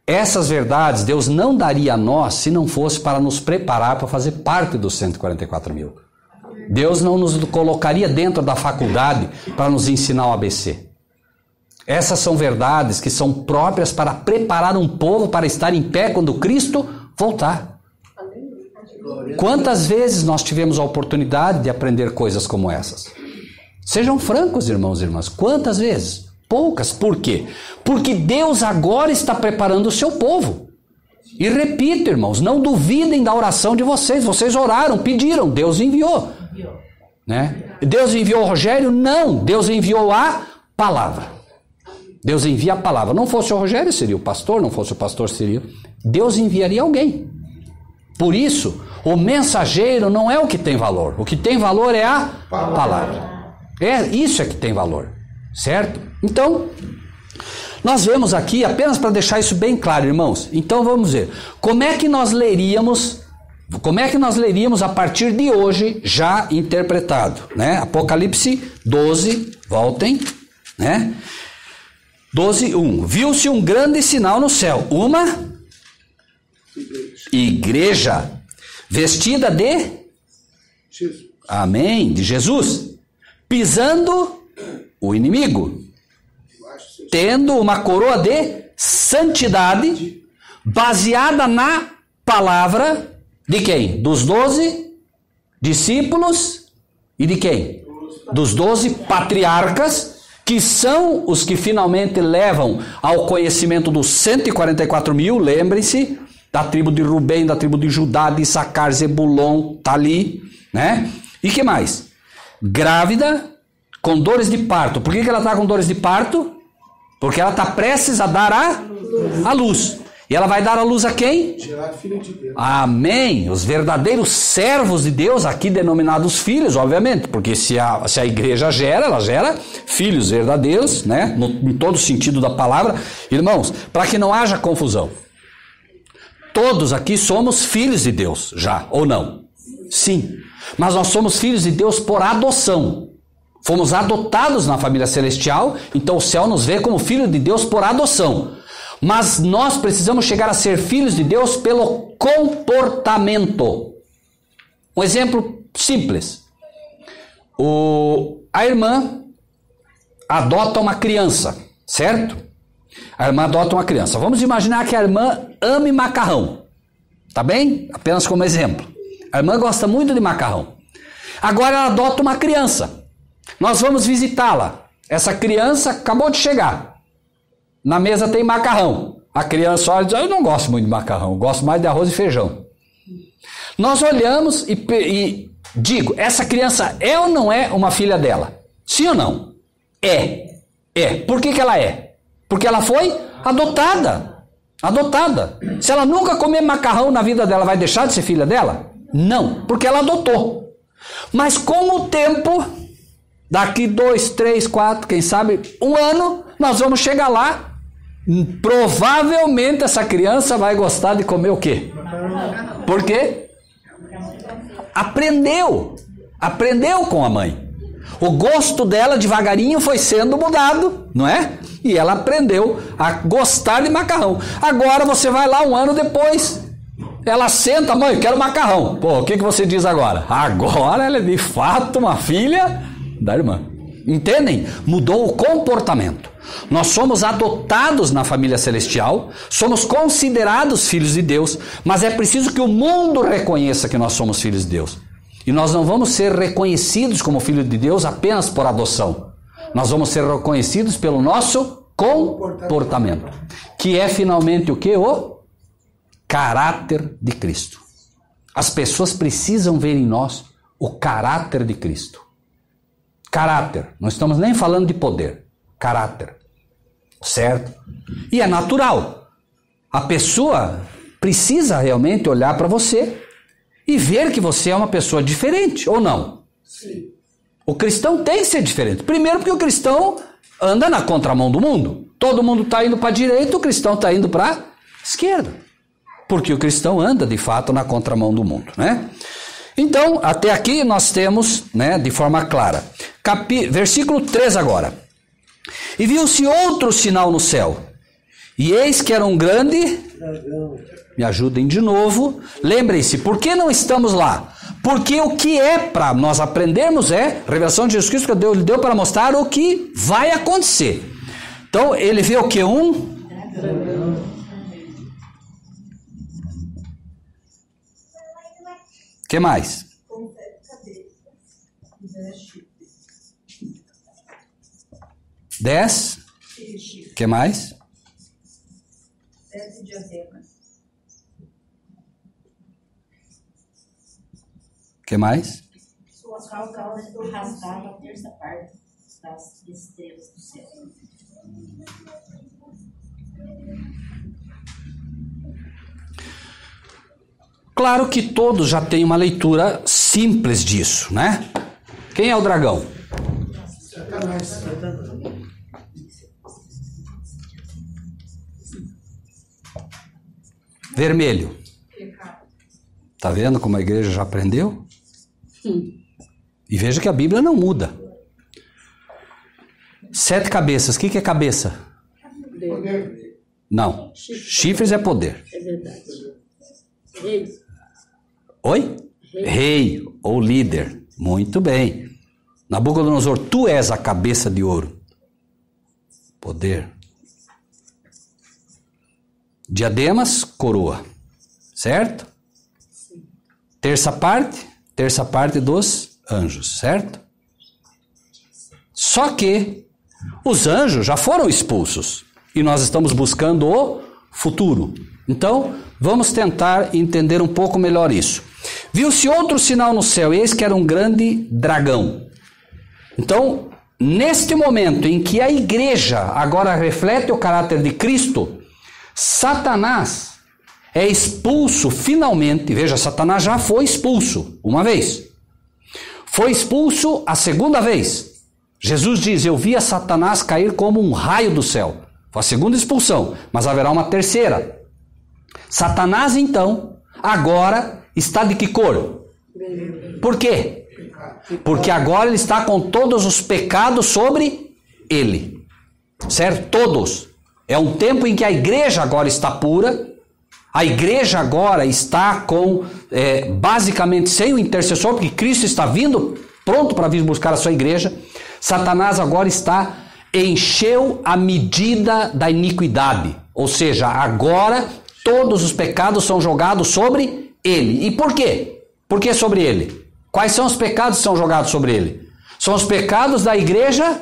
Essas verdades Deus não daria a nós se não fosse para nos preparar para fazer parte dos 144 mil. Deus não nos colocaria dentro da faculdade para nos ensinar o ABC. Essas são verdades que são próprias para preparar um povo para estar em pé quando Cristo voltar. Quantas vezes nós tivemos a oportunidade de aprender coisas como essas? Sejam francos, irmãos e irmãs. Quantas vezes? Poucas. Por quê? Porque Deus agora está preparando o seu povo. E repito, irmãos, não duvidem da oração de vocês. Vocês oraram, pediram, Deus enviou. Né? Deus enviou o Rogério? Não, Deus enviou a palavra. Deus envia a palavra. Não fosse o Rogério, seria o pastor. Não fosse o pastor, seria... Deus enviaria alguém. Por isso, o mensageiro não é o que tem valor. O que tem valor é a palavra. Isso é que tem valor. Certo? Então, nós vemos aqui, apenas para deixar isso bem claro, irmãos. Então vamos ver. Como é que nós leríamos a partir de hoje, já interpretado, né? Apocalipse 12, voltem, né? 12:1. Viu-se um grande sinal no céu, uma igreja vestida de Jesus. Amém, de Jesus, pisando o inimigo, tendo uma coroa de santidade, baseada na palavra de quem? Dos 12 discípulos e de quem? Dos 12 patriarcas, que são os que finalmente levam ao conhecimento dos 144 mil, lembrem-se, da tribo de Rubem, da tribo de Judá, de Issacar, Zebulon, tá ali, né? E que mais? Grávida, com dores de parto. Por que ela está com dores de parto? Porque ela está prestes a dar a luz. E ela vai dar a luz a quem? Gerar filho de Deus. Amém. Os verdadeiros servos de Deus, aqui denominados filhos, obviamente. Porque se a igreja gera, ela gera filhos verdadeiros, né? Em todo sentido da palavra. Irmãos, para que não haja confusão. Todos aqui somos filhos de Deus, já, ou não? Sim. Mas nós somos filhos de Deus por adoção. Fomos adotados na família celestial, então o céu nos vê como filho de Deus por adoção. Mas nós precisamos chegar a ser filhos de Deus pelo comportamento. Um exemplo simples. A irmã adota uma criança, certo? A irmã adota uma criança. Vamos imaginar que a irmã ame macarrão. Tá bem? Apenas como exemplo. A irmã gosta muito de macarrão. Agora ela adota uma criança. Nós vamos visitá-la. Essa criança acabou de chegar. Na mesa tem macarrão. A criança olha e diz, eu não gosto muito de macarrão, gosto mais de arroz e feijão. Nós olhamos e digo, essa criança é ou não é uma filha dela? Sim ou não? É. Por que ela é? Porque ela foi adotada. Adotada. Se ela nunca comer macarrão na vida dela, vai deixar de ser filha dela? Não, porque ela adotou. Mas com o tempo, daqui 2, 3, 4, quem sabe, 1 ano, nós vamos chegar lá. Provavelmente essa criança vai gostar de comer o quê? Por quê? Aprendeu com a mãe. O gosto dela devagarinho foi sendo mudado, não é? E ela aprendeu a gostar de macarrão. Agora você vai lá 1 ano depois, ela senta, mãe, quero macarrão. Pô, o que você diz agora? Agora ela é de fato uma filha da irmã. Entendem? Mudou o comportamento. Nós somos adotados na família celestial, somos considerados filhos de Deus, mas é preciso que o mundo reconheça que nós somos filhos de Deus. E nós não vamos ser reconhecidos como filhos de Deus apenas por adoção. Nós vamos ser reconhecidos pelo nosso comportamento. Que é finalmente o que? O caráter de Cristo. As pessoas precisam ver em nós o caráter de Cristo. Caráter. Não estamos nem falando de poder. Caráter. Certo? E é natural. A pessoa precisa realmente olhar para você e ver que você é uma pessoa diferente, ou não? Sim. O cristão tem que ser diferente. Primeiro porque o cristão anda na contramão do mundo. Todo mundo está indo para a direita, o cristão está indo para a esquerda. Porque o cristão anda, de fato, na contramão do mundo, né? Então, até aqui nós temos, né, de forma clara. Versículo 3 agora. E viu-se outro sinal no céu. E eis que era um grande... Me ajudem de novo. Lembrem-se, por que não estamos lá? Porque o que é para nós aprendermos é a revelação de Jesus Cristo que Deus lhe deu para mostrar o que vai acontecer. Então, ele vê o que? Um... O que mais? 10. O que mais? 7 diademas. O que mais? Suas caudas rasgavam a terça parte das estrelas do céu. Claro que todos já têm uma leitura simples disso, né? Quem é o dragão? Satanás. Vermelho. Tá vendo como a igreja já aprendeu? E veja que a Bíblia não muda. 7 cabeças. O que é cabeça? Poder. Não. Chifres é poder. É verdade. Rei. Oi? Rei ou líder. Muito bem. Nabucodonosor, tu és a cabeça de ouro. Poder. Diademas, coroa. Certo? Sim. Terça parte dos anjos, certo? Só que os anjos já foram expulsos e nós estamos buscando o futuro. Então, vamos tentar entender um pouco melhor isso. Viu-se outro sinal no céu, eis que era um grande dragão. Então, neste momento em que a igreja agora reflete o caráter de Cristo, Satanás é expulso finalmente. Veja, Satanás já foi expulso uma vez. Foi expulso a segunda vez. Jesus diz, eu vi a Satanás cair como um raio do céu. Foi a segunda expulsão, mas haverá uma terceira. Satanás, então, agora está de que cor? Por quê? Porque agora ele está com todos os pecados sobre ele. Certo? Todos. É um tempo em que a igreja agora está pura. A igreja agora está com, basicamente, sem o intercessor, porque Cristo está vindo, pronto para vir buscar a sua igreja. Satanás agora encheu a medida da iniquidade. Ou seja, agora todos os pecados são jogados sobre ele. E por quê? Por que sobre ele? Quais são os pecados que são jogados sobre ele? São os pecados da igreja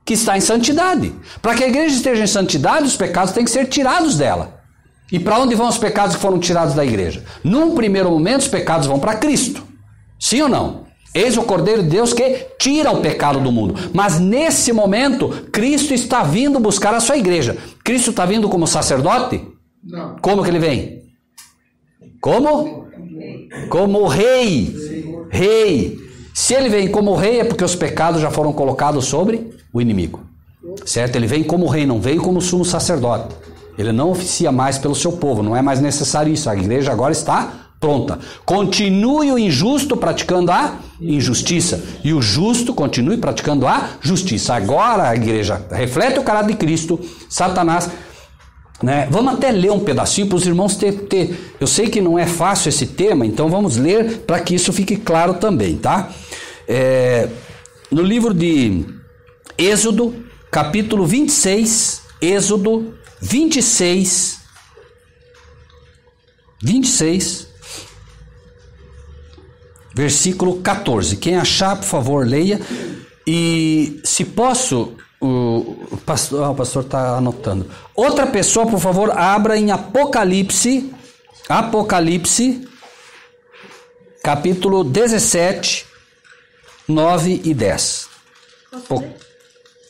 que está em santidade. Para que a igreja esteja em santidade, os pecados têm que ser tirados dela. E para onde vão os pecados que foram tirados da igreja? Num primeiro momento, os pecados vão para Cristo. Sim ou não? Eis o Cordeiro de Deus que tira o pecado do mundo. Mas nesse momento, Cristo está vindo buscar a sua igreja. Cristo está vindo como sacerdote? Não. Como que ele vem? Como? Como rei. Rei. Se ele vem como rei, é porque os pecados já foram colocados sobre o inimigo. Certo? Ele vem como rei, não veio como sumo sacerdote. Ele não oficia mais pelo seu povo, não é mais necessário isso. A igreja agora está pronta. Continue o injusto praticando a injustiça. E o justo continue praticando a justiça. Agora a igreja reflete o caráter de Cristo. Satanás, né? Vamos até ler um pedacinho para os irmãos ter. Eu sei que não é fácil esse tema, então vamos ler para que isso fique claro também, tá? No livro de Êxodo, capítulo 26, Êxodo 26, versículo 14. Quem achar, por favor, leia. E se posso, O pastor está anotando. Outra pessoa, por favor, abra em Apocalipse, capítulo 17, 9 e 10.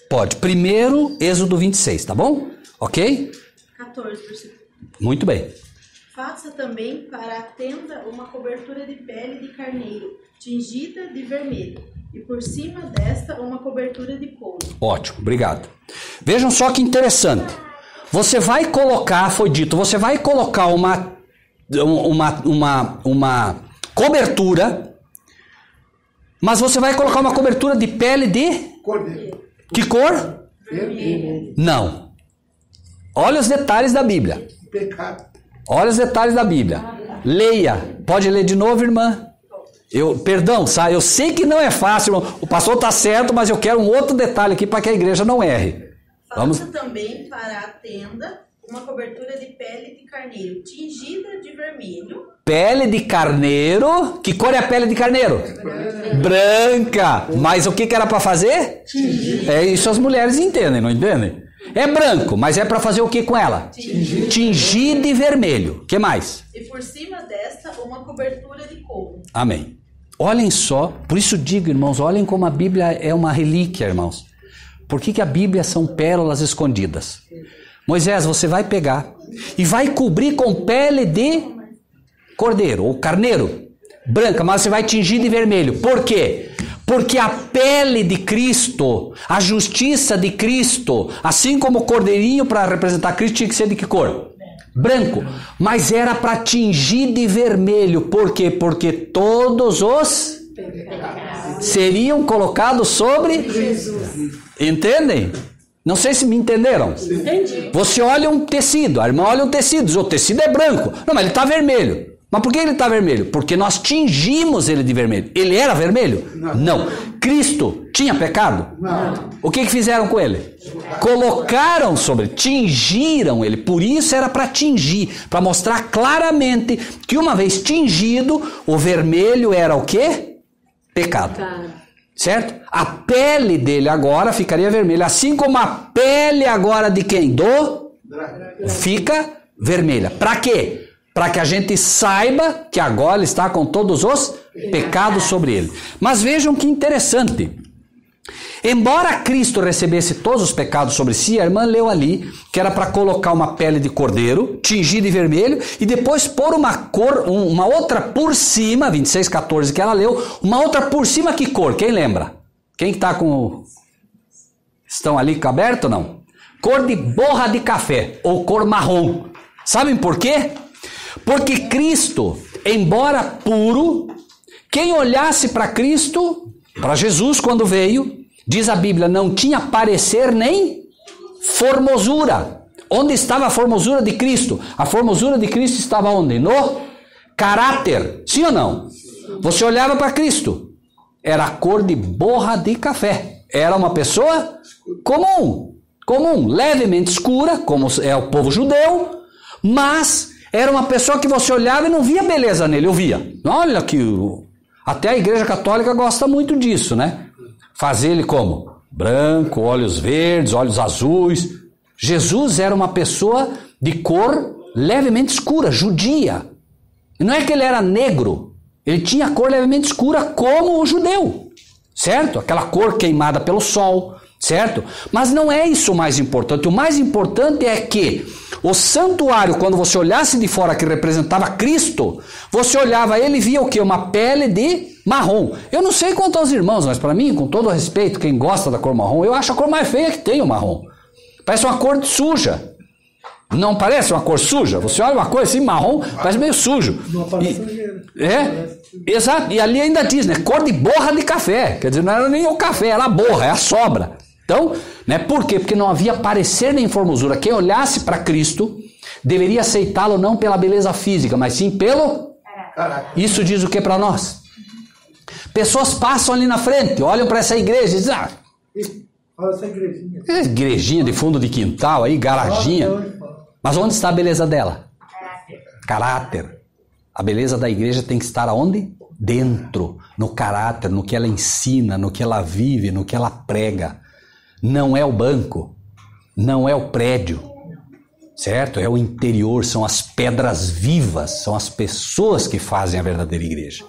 Pode. Primeiro, Êxodo 26, tá bom? Ok? 14, versículo. Muito bem. Faça também para a tenda uma cobertura de pele de carneiro, tingida de vermelho, e por cima desta uma cobertura de couro. Ótimo, obrigado. Vejam só que interessante. Você vai colocar, foi dito, você vai colocar uma cobertura, mas você vai colocar uma cobertura de pele de... Cordeiro. Que cor? Vermelho. Não. Olha os detalhes da Bíblia. Pecado. Olha os detalhes da Bíblia. Leia. Pode ler de novo, irmã? Perdão, sabe? Eu sei que não é fácil, irmão. O pastor está certo, mas eu quero um outro detalhe aqui para que a igreja não erre. Vamos. Faça também para a tenda uma cobertura de pele de carneiro, tingida de vermelho. Pele de carneiro. Que cor é a pele de carneiro? Branca. Mas o que era para fazer? Tingir. É isso as mulheres entendem, não entendem? É branco, mas é para fazer o que com ela? Tingir de vermelho. O que mais? E por cima desta uma cobertura de couro. Amém. Olhem só, por isso digo, irmãos, olhem como a Bíblia é uma relíquia, irmãos. Por que a Bíblia são pérolas escondidas? Moisés, você vai pegar e vai cobrir com pele de cordeiro ou carneiro, branca, mas você vai tingir de vermelho. Por quê? Porque a pele de Cristo, a justiça de Cristo, assim como o cordeirinho para representar Cristo tinha que ser de que cor? Branco. Mas era para tingir de vermelho. Por quê? Porque todos os seriam colocados sobre Jesus. Entendem? Não sei se me entenderam. Entendi. Você olha um tecido, a irmã olha um tecido, diz, o tecido é branco. Não, mas ele está vermelho. Mas por que ele está vermelho? Porque nós tingimos ele de vermelho. Ele era vermelho? Não. Cristo tinha pecado? Não. O que fizeram com ele? Colocaram sobre, tingiram ele. Por isso era para tingir, para mostrar claramente que uma vez tingido, o vermelho era o quê? Pecado. Certo? A pele dele agora ficaria vermelha, assim como a pele agora de quem? Fica vermelha. Para quê? Para que a gente saiba que agora ele está com todos os pecados sobre ele. Mas vejam que interessante. Embora Cristo recebesse todos os pecados sobre si, a irmã leu ali que era para colocar uma pele de cordeiro, tingir de vermelho, e depois pôr uma cor, uma outra por cima, 26:14 que ela leu, uma outra por cima, que cor? Quem lembra? Quem está com... Estão ali com aberto ou não? Cor de borra de café, ou cor marrom. Sabem por quê? Porque Cristo, embora puro, quem olhasse para Cristo, para Jesus quando veio, diz a Bíblia, não tinha parecer nem formosura. Onde estava a formosura de Cristo? A formosura de Cristo estava onde? No caráter. Sim ou não? Você olhava para Cristo, era a cor de borra de café. Era uma pessoa comum, levemente escura, como é o povo judeu, mas era uma pessoa que você olhava e não via beleza nele, eu via. Olha que... Até a Igreja Católica gosta muito disso, né? Fazer ele como? Branco, olhos verdes, olhos azuis. Jesus era uma pessoa de cor levemente escura, judia. E não é que ele era negro, ele tinha cor levemente escura como o judeu, certo? Aquela cor queimada pelo sol, certo? Mas não é isso o mais importante. O mais importante é que o santuário, quando você olhasse de fora que representava Cristo, você olhava ele e via o quê? Uma pele de marrom. Eu não sei quanto aos irmãos, mas para mim, com todo o respeito, quem gosta da cor marrom, eu acho a cor mais feia que tem o marrom. Parece uma cor suja. Não parece uma cor suja? Você olha uma cor assim, marrom, parece meio sujo. Exato. E ali ainda diz, né? Cor de borra de café. Quer dizer, não era nem o café, era a borra, é a sobra. Então, né? Por quê? Porque não havia parecer nem formosura. Quem olhasse para Cristo deveria aceitá-lo não pela beleza física, mas sim pelo... Isso diz o que para nós? Pessoas passam ali na frente, olham para essa igreja e dizem, olha essa igrejinha. Igrejinha de fundo de quintal aí, garaginha. Mas onde está a beleza dela? Caráter. A beleza da igreja tem que estar aonde? Dentro, no caráter, no que ela ensina, no que ela vive, no que ela prega. não é o banco, não é o prédio, certo? É o interior, são as pedras vivas, são as pessoas que fazem a verdadeira igreja.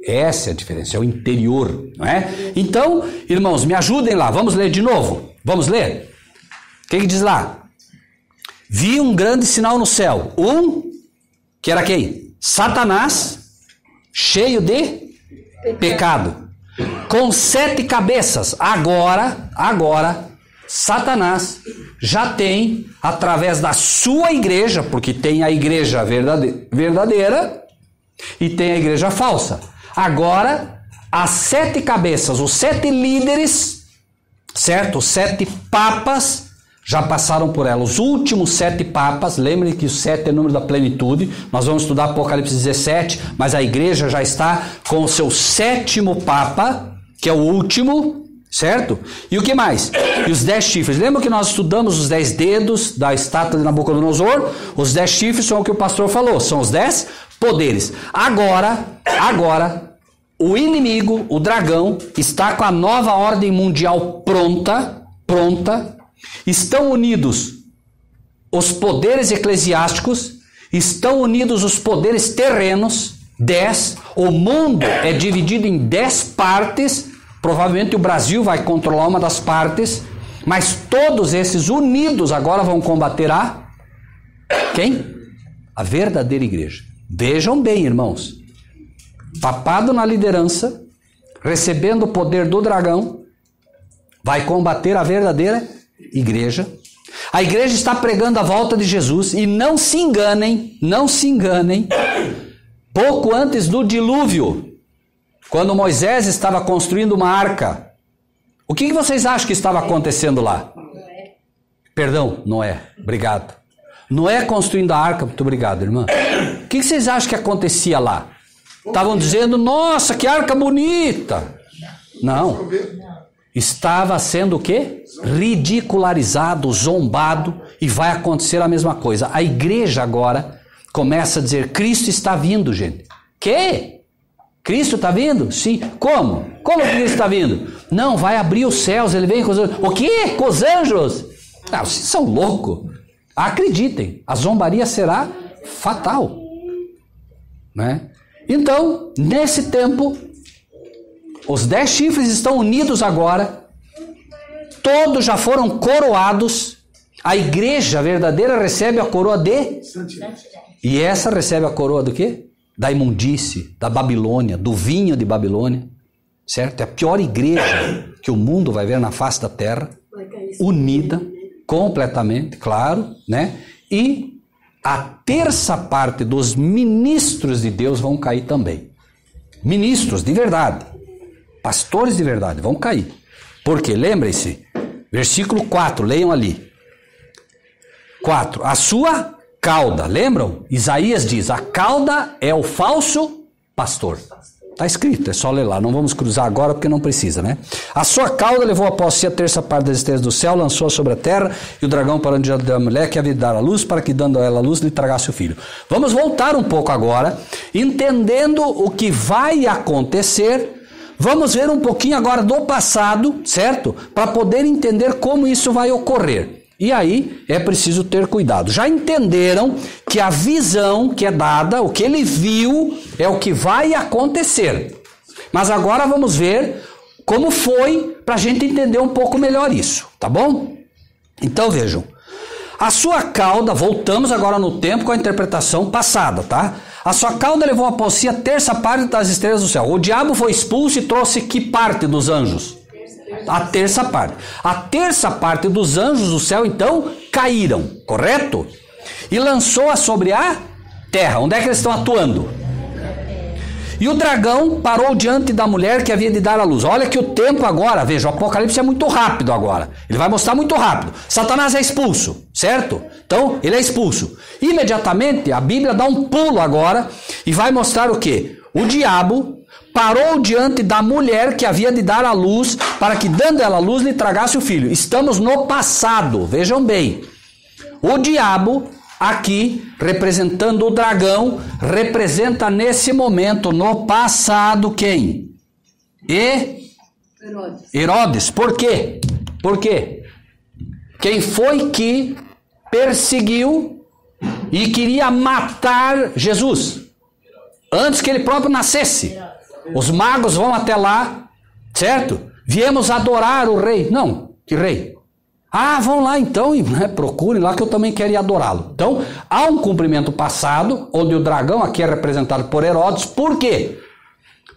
Essa é a diferença, é o interior, não é? Então, irmãos, me ajudem lá, vamos ler de novo, vamos ler? O que diz lá? Vi um grande sinal no céu, que era quem? Satanás, cheio de pecado, com 7 cabeças. Agora, Satanás já tem, através da sua igreja, porque tem a igreja verdadeira e tem a igreja falsa. Agora, as 7 cabeças, os 7 líderes, certo? Os 7 papas já passaram por ela. Os últimos 7 papas, lembrem que o 7 é o número da plenitude, nós vamos estudar Apocalipse 17, mas a igreja já está com o seu 7º papa, que é o último, certo? E o que mais? E os 10 chifres. Lembra que nós estudamos os 10 dedos da estátua de Nabucodonosor? Os 10 chifres são o que o pastor falou, são os 10 poderes. Agora, o inimigo, o dragão, está com a nova ordem mundial pronta. Estão unidos os poderes eclesiásticos, estão unidos os poderes terrenos, 10. O mundo é dividido em 10 partes. Provavelmente o Brasil vai controlar uma das partes, mas todos esses unidos agora vão combater a quem? A verdadeira igreja. Vejam bem, irmãos. Papado na liderança, recebendo o poder do dragão, vai combater a verdadeira igreja. A igreja está pregando a volta de Jesus e não se enganem, pouco antes do dilúvio, quando Moisés estava construindo uma arca, o que vocês acham que estava acontecendo lá? Noé, obrigado. Noé construindo a arca, muito obrigado, irmã. O que vocês acham que acontecia lá? Estavam dizendo, nossa, que arca bonita. Não. Estava sendo o quê? Ridicularizado, zombado, e vai acontecer a mesma coisa. A igreja agora começa a dizer, Cristo está vindo, gente. Que? Cristo está vindo? Sim. Como? Como que Cristo está vindo? Não, vai abrir os céus, ele vem com os anjos. O quê? Com os anjos? Ah, vocês são loucos. Acreditem, a zombaria será fatal. Né? Então, nesse tempo, os 10 chifres estão unidos agora, todos já foram coroados, a igreja verdadeira recebe a coroa de santidade. E essa recebe a coroa do quê? Da imundície, da Babilônia, do vinho de Babilônia, certo? É a pior igreja que o mundo vai ver na face da terra, unida completamente, claro, né? E a terça parte dos ministros de Deus vão cair também. Ministros de verdade, pastores de verdade vão cair. Porque, lembrem-se, versículo 4, leiam ali. 4, a sua cauda, lembram? Isaías diz, a cauda é o falso pastor. Está escrito, é só ler lá, não vamos cruzar agora porque não precisa, né? A sua cauda levou após si a terça parte das estrelas do céu, lançou-a sobre a terra, e o dragão parou diante da mulher que havia de dar a luz, para que dando a ela a luz lhe tragasse o filho. Vamos voltar um pouco agora, entendendo o que vai acontecer. Vamos ver um pouquinho agora do passado, certo? Para poder entender como isso vai ocorrer. E aí é preciso ter cuidado. Já entenderam que a visão que é dada, o que ele viu, é o que vai acontecer. Mas agora vamos ver como foi, para a gente entender um pouco melhor isso, tá bom? Então vejam. A sua cauda, voltamos agora no tempo com a interpretação passada, tá? A sua cauda levou após si a terça parte das estrelas do céu. O diabo foi expulso e trouxe que parte dos anjos? A terça parte. A terça parte dos anjos do céu, então, caíram, correto? E lançou-a sobre a terra. Onde é que eles estão atuando? E o dragão parou diante da mulher que havia de dar a luz. Olha que o tempo agora, veja, o Apocalipse é muito rápido agora. Ele vai mostrar muito rápido. Satanás é expulso, certo? Então, ele é expulso. Imediatamente, a Bíblia dá um pulo agora e vai mostrar o quê? O diabo parou diante da mulher que havia de dar a luz, para que dando ela a luz lhe tragasse o filho. Estamos no passado, vejam bem. O diabo, aqui, representando o dragão, representa nesse momento, no passado, quem? Herodes. Por quê? Por quê? Quem foi que perseguiu e queria matar Jesus? Antes que ele próprio nascesse. Os magos vão até lá, certo? Viemos adorar o rei. Não, que rei? Ah, vão lá então e procurem lá que eu também quero ir adorá-lo. Então, há um cumprimento passado, onde o dragão aqui é representado por Herodes. Por quê?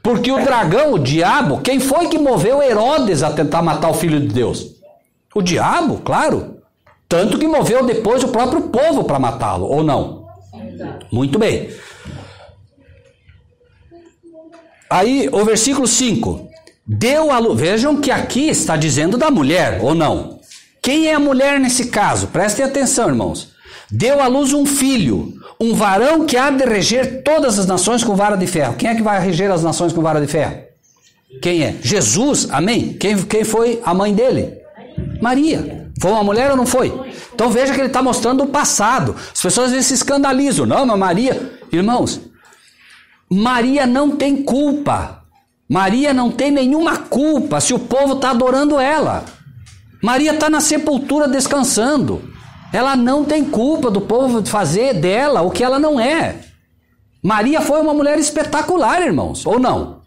Porque o dragão, o diabo, quem foi que moveu Herodes a tentar matar o Filho de Deus? O diabo, claro. Tanto que moveu depois o próprio povo para matá-lo, ou não? Muito bem. Aí, o versículo 5. Deu a luz. Vejam que aqui está dizendo da mulher, ou não? Quem é a mulher nesse caso? Prestem atenção, irmãos. Deu à luz um filho, um varão que há de reger todas as nações com vara de ferro. Quem é que vai reger as nações com vara de ferro? Quem é? Jesus, amém? Quem foi a mãe dele? Maria. Foi uma mulher ou não foi? Então veja que ele está mostrando o passado. As pessoas às vezes se escandalizam. Não, mas Maria... Irmãos, Maria não tem culpa. Maria não tem nenhuma culpa se o povo está adorando ela. Maria está na sepultura descansando. Ela não tem culpa do povo fazer dela o que ela não é. Maria foi uma mulher espetacular, irmãos, ou não?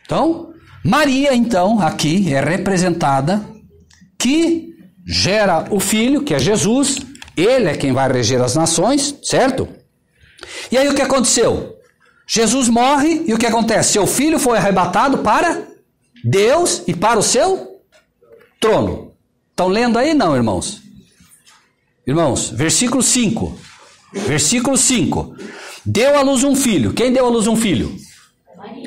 Então, Maria, então, aqui é representada que gera o filho, que é Jesus. Ele é quem vai reger as nações, certo? E aí o que aconteceu? Jesus morre e o que acontece? Seu filho foi arrebatado para Deus e para o seu trono. Estão lendo aí? Não, irmãos? Irmãos, versículo 5. Versículo 5. Deu à luz um filho. Quem deu à luz um filho?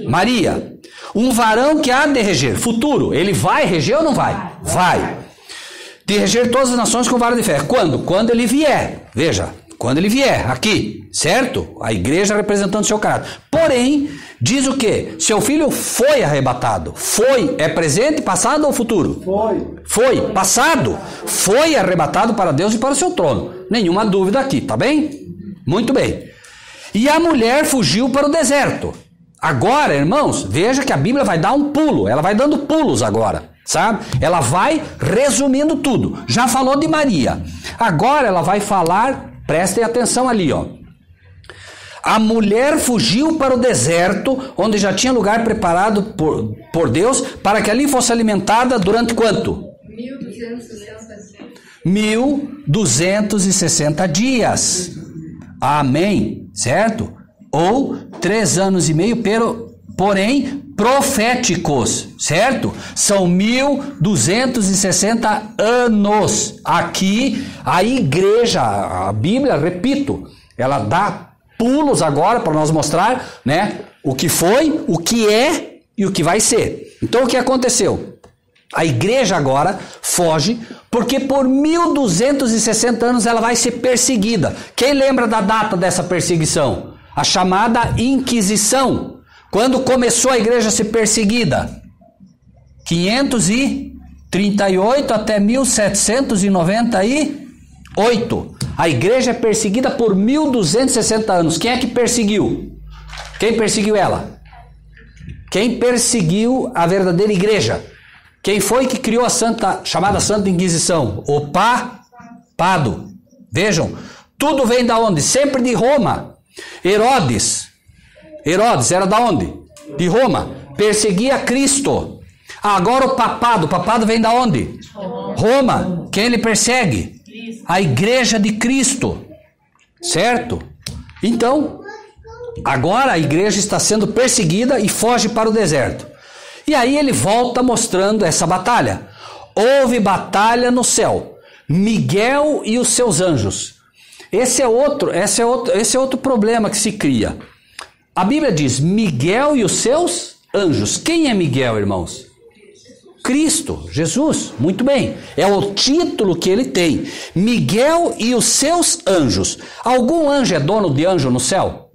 Maria. Um varão que há de reger. Futuro. Ele vai reger ou não vai? Vai. De reger todas as nações com vara de ferro. Quando? Quando ele vier. Veja. Quando ele vier, aqui, certo? A igreja representando seu caráter. Porém, diz o quê? Seu filho foi arrebatado. Foi, é presente, passado ou futuro? Foi, passado. Foi arrebatado para Deus e para o seu trono. Nenhuma dúvida aqui, tá bem? Muito bem. E a mulher fugiu para o deserto. Agora, irmãos, veja que a Bíblia vai dar um pulo. Ela vai dando pulos agora, sabe? Ela vai resumindo tudo. Já falou de Maria. Agora ela vai falar... Prestem atenção ali, ó. A mulher fugiu para o deserto, onde já tinha lugar preparado por Deus, para que ali fosse alimentada durante quanto? 1260 dias. Amém, certo? Ou 3 anos e meio, porém proféticos, certo? São 1260 anos. Aqui a igreja, a Bíblia, repito, ela dá pulos agora para nós mostrar, né, o que foi, o que é e o que vai ser. Então o que aconteceu? A igreja agora foge porque por 1260 anos ela vai ser perseguida. Quem lembra da data dessa perseguição? A chamada Inquisição. Quando começou a igreja a ser perseguida? 538 até 1798. A igreja é perseguida por 1260 anos. Quem é que perseguiu? Quem perseguiu ela? Quem perseguiu a verdadeira igreja? Quem foi que criou a chamada Santa Inquisição? O papado. Vejam, tudo vem da onde? Sempre de Roma. Herodes era da onde? De Roma. Perseguia Cristo. Agora o papado vem da onde? Roma. Quem ele persegue? A igreja de Cristo. Certo? Então, agora a igreja está sendo perseguida e foge para o deserto. E aí ele volta mostrando essa batalha. Houve batalha no céu. Miguel e os seus anjos. Esse é outro problema que se cria. A Bíblia diz Miguel e os seus anjos. Quem é Miguel, irmãos? Cristo, Jesus, muito bem. É o título que ele tem. Miguel e os seus anjos. Algum anjo é dono de anjo no céu?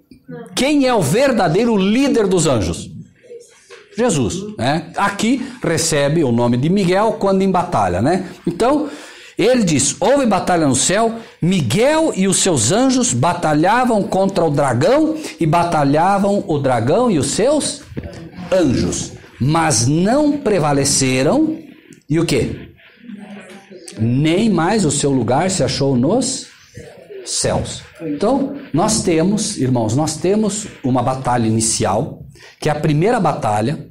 Quem é o verdadeiro líder dos anjos? Jesus, né? Aqui recebe o nome de Miguel quando em batalha, né? Então, ele diz, houve batalha no céu, Miguel e os seus anjos batalhavam contra o dragão e batalhavam o dragão e os seus anjos, mas não prevaleceram E o quê? Nem mais o seu lugar se achou nos céus. Então, nós temos, irmãos, uma batalha inicial, que é a primeira batalha,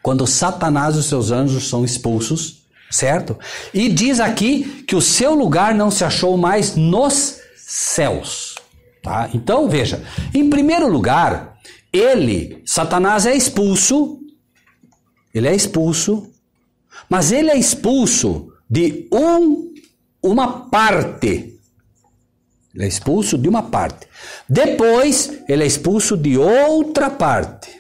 quando Satanás e os seus anjos são expulsos, certo? E diz aqui que o seu lugar não se achou mais nos céus, tá? Então, veja, em primeiro lugar, Satanás é expulso, mas ele é expulso de uma parte. Ele é expulso de uma parte. Depois, ele é expulso de outra parte.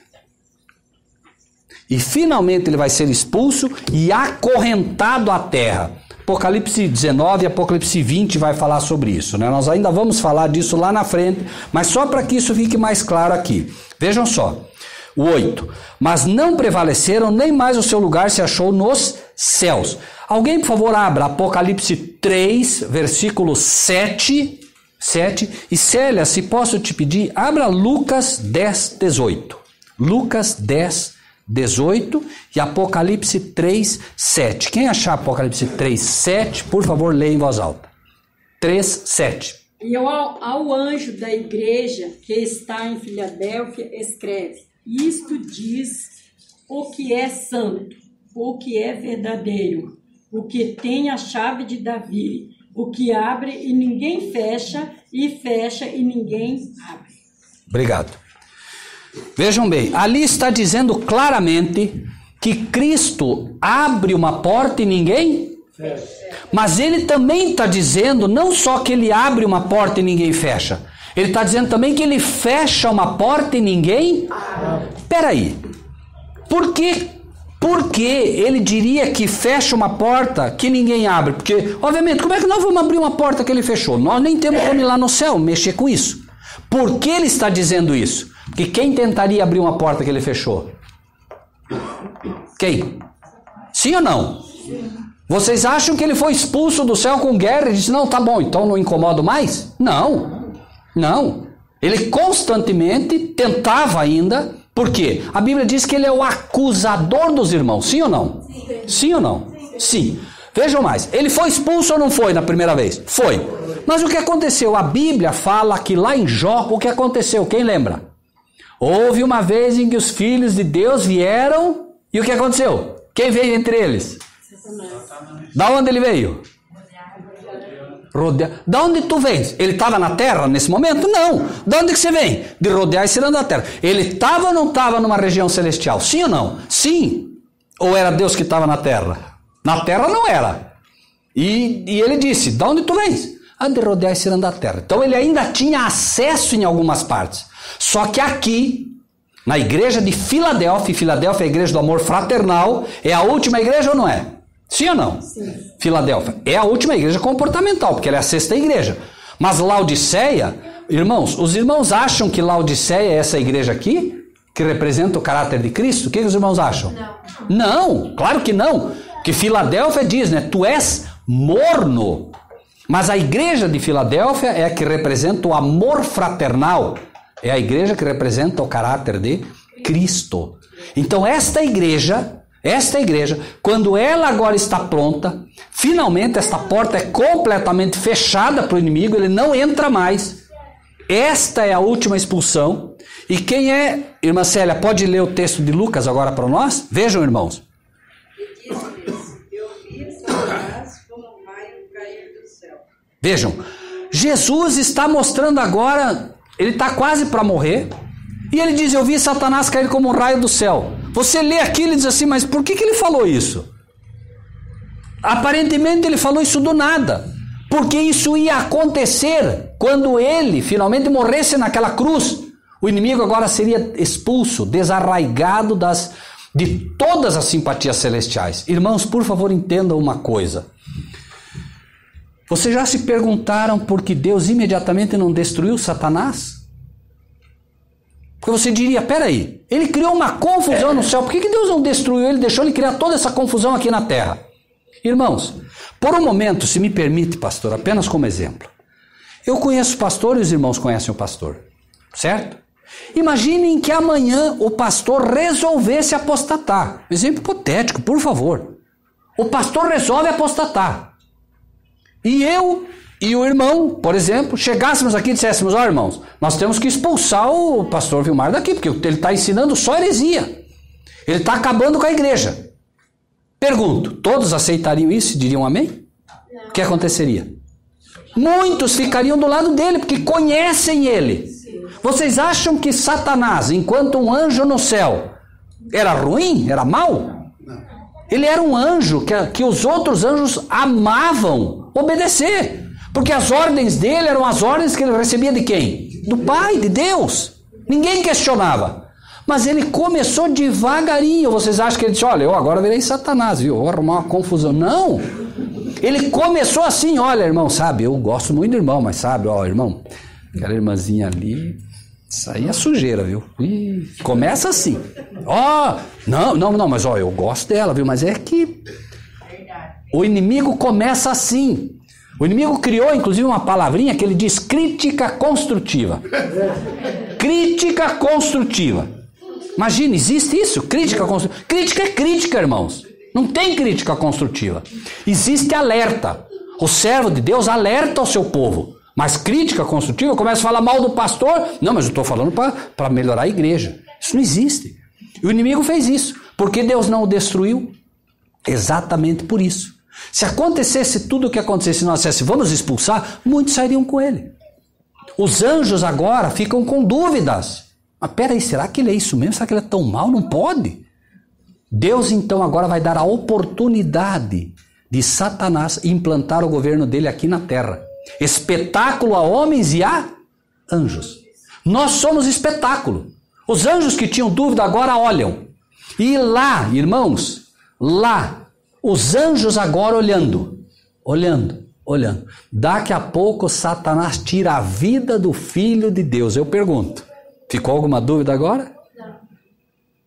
E finalmente ele vai ser expulso e acorrentado à terra. Apocalipse 19 e Apocalipse 20 vai falar sobre isso, né? Nós ainda vamos falar disso lá na frente, mas só para que isso fique mais claro aqui. Vejam só. O 8. Mas não prevaleceram, nem mais o seu lugar se achou nos céus. Alguém, por favor, abra Apocalipse 3, versículo 7. E Célia, se posso te pedir, abra Lucas 10, 18. Lucas 10, 18 e Apocalipse 3, 7. Quem achar Apocalipse 3, 7, por favor, leia em voz alta. 3, 7. E ao anjo da igreja que está em Filadélfia, escreve: isto diz o que é santo, o que é verdadeiro, o que tem a chave de Davi, o que abre e ninguém fecha, e fecha e ninguém abre. Obrigado. Vejam bem, ali está dizendo claramente que Cristo abre uma porta e ninguém fecha. Mas ele também está dizendo não só que ele abre uma porta e ninguém fecha, ele está dizendo também que ele fecha uma porta e ninguém... Peraí, por que ele diria que fecha uma porta que ninguém abre? Porque, obviamente, como é que nós vamos abrir uma porta que ele fechou? Nós nem temos como ir lá no céu mexer com isso. Por que ele está dizendo isso? Porque quem tentaria abrir uma porta que ele fechou? Quem? Sim ou não? Vocês acham que ele foi expulso do céu com guerra e disse, não, tá bom, então não incomodo mais? Não. Ele constantemente tentava ainda, por quê? A Bíblia diz que ele é o acusador dos irmãos, sim ou não? Sim ou não? Sim. Vejam mais, ele foi expulso ou não foi na primeira vez? Foi. Mas o que aconteceu? A Bíblia fala que lá em Jó, o que aconteceu? Quem lembra? Houve uma vez em que os filhos de Deus vieram, e o que aconteceu? Quem veio entre eles? Da onde ele veio? Da onde tu vens? Ele estava na terra nesse momento? Não. Da onde que você vem? De rodear e ser da terra. Ele estava ou não estava numa região celestial? Sim ou não? Sim. Ou era Deus que estava na terra? Na terra não era. E ele disse, da onde tu vens? De rodear e ser da terra. Então ele ainda tinha acesso em algumas partes. Só que aqui, na igreja de Filadélfia, Filadélfia é a igreja do amor fraternal, é a última igreja ou não é? Sim ou não? Sim. Filadélfia é a última igreja comportamental, porque ela é a sexta igreja. Mas Laodiceia, irmãos, os irmãos acham que Laodiceia é essa igreja aqui? Que representa o caráter de Cristo? O que os irmãos acham? Não, claro que não. Que Filadélfia diz, né? Tu és morno. Mas a igreja de Filadélfia é a que representa o amor fraternal. É a igreja que representa o caráter de Cristo. Então esta igreja, quando ela agora está pronta, finalmente esta porta é completamente fechada para o inimigo, ele não entra mais. Esta é a última expulsão. E quem é, irmã Célia, pode ler o texto de Lucas agora para nós? Vejam, irmãos. Vejam, Jesus está mostrando agora, ele está quase para morrer, e ele diz, eu vi Satanás cair como um raio do céu. Você lê aquilo e diz assim, mas por que ele falou isso? Aparentemente ele falou isso do nada, porque isso ia acontecer quando ele finalmente morresse naquela cruz. O inimigo agora seria expulso, desarraigado de todas as simpatias celestiais. Irmãos, por favor, entendam uma coisa. Vocês já se perguntaram por que Deus imediatamente não destruiu Satanás? Porque você diria, peraí, ele criou uma confusão no céu, por que Deus não destruiu ele, deixou ele criar toda essa confusão aqui na terra? Irmãos, por um momento, se me permite, pastor, apenas como exemplo. Eu conheço o pastor e os irmãos conhecem o pastor, certo? Imaginem que amanhã o pastor resolvesse apostatar. Exemplo hipotético, por favor. O pastor resolve apostatar. E eu e o irmão, por exemplo, chegássemos aqui e disséssemos: ó, irmãos, nós temos que expulsar o pastor Vilmar daqui, porque ele está ensinando só heresia. Ele está acabando com a igreja. Pergunto, todos aceitariam isso e diriam amém? Não. O que aconteceria? Muitos ficariam do lado dele, porque conhecem ele. Vocês acham que Satanás, enquanto um anjo no céu, era ruim? Era mau? Ele era um anjo que os outros anjos amavam obedecer. Porque as ordens dele eram as ordens que ele recebia de quem? Do Pai, de Deus. Ninguém questionava. Mas ele começou devagarinho. Vocês acham que ele disse: olha, eu agora virei Satanás, viu? Vou arrumar uma confusão. Não. Ele começou assim: olha, irmão, sabe, eu gosto muito do irmão, mas sabe, ó, irmão, aquela irmãzinha ali, isso aí é sujeira, viu? Começa assim. Ó, não, mas ó, eu gosto dela, viu? Mas é que o inimigo começa assim. O inimigo criou, inclusive, uma palavrinha que ele diz: crítica construtiva. Crítica construtiva. Imagina, existe isso? Crítica construtiva. Crítica é crítica, irmãos. Não tem crítica construtiva. Existe alerta. O servo de Deus alerta ao seu povo. Mas crítica construtiva, começa a falar mal do pastor. Não, mas eu estou falando para melhorar a igreja. Isso não existe. E o inimigo fez isso. Por que Deus não o destruiu? Exatamente por isso. Se acontecesse tudo o que acontecesse, se nós dissesse vamos expulsar, muitos sairiam com ele. Os anjos agora ficam com dúvidas. Mas peraí, será que ele é isso mesmo? Será que ele é tão mau? Não pode. Deus então agora vai dar a oportunidade de Satanás implantar o governo dele aqui na terra. Espetáculo a homens e a anjos. Nós somos espetáculo. Os anjos que tinham dúvida agora olham. E lá, irmãos, lá, os anjos agora olhando. Daqui a pouco Satanás tira a vida do Filho de Deus. Eu pergunto, ficou alguma dúvida agora? Não.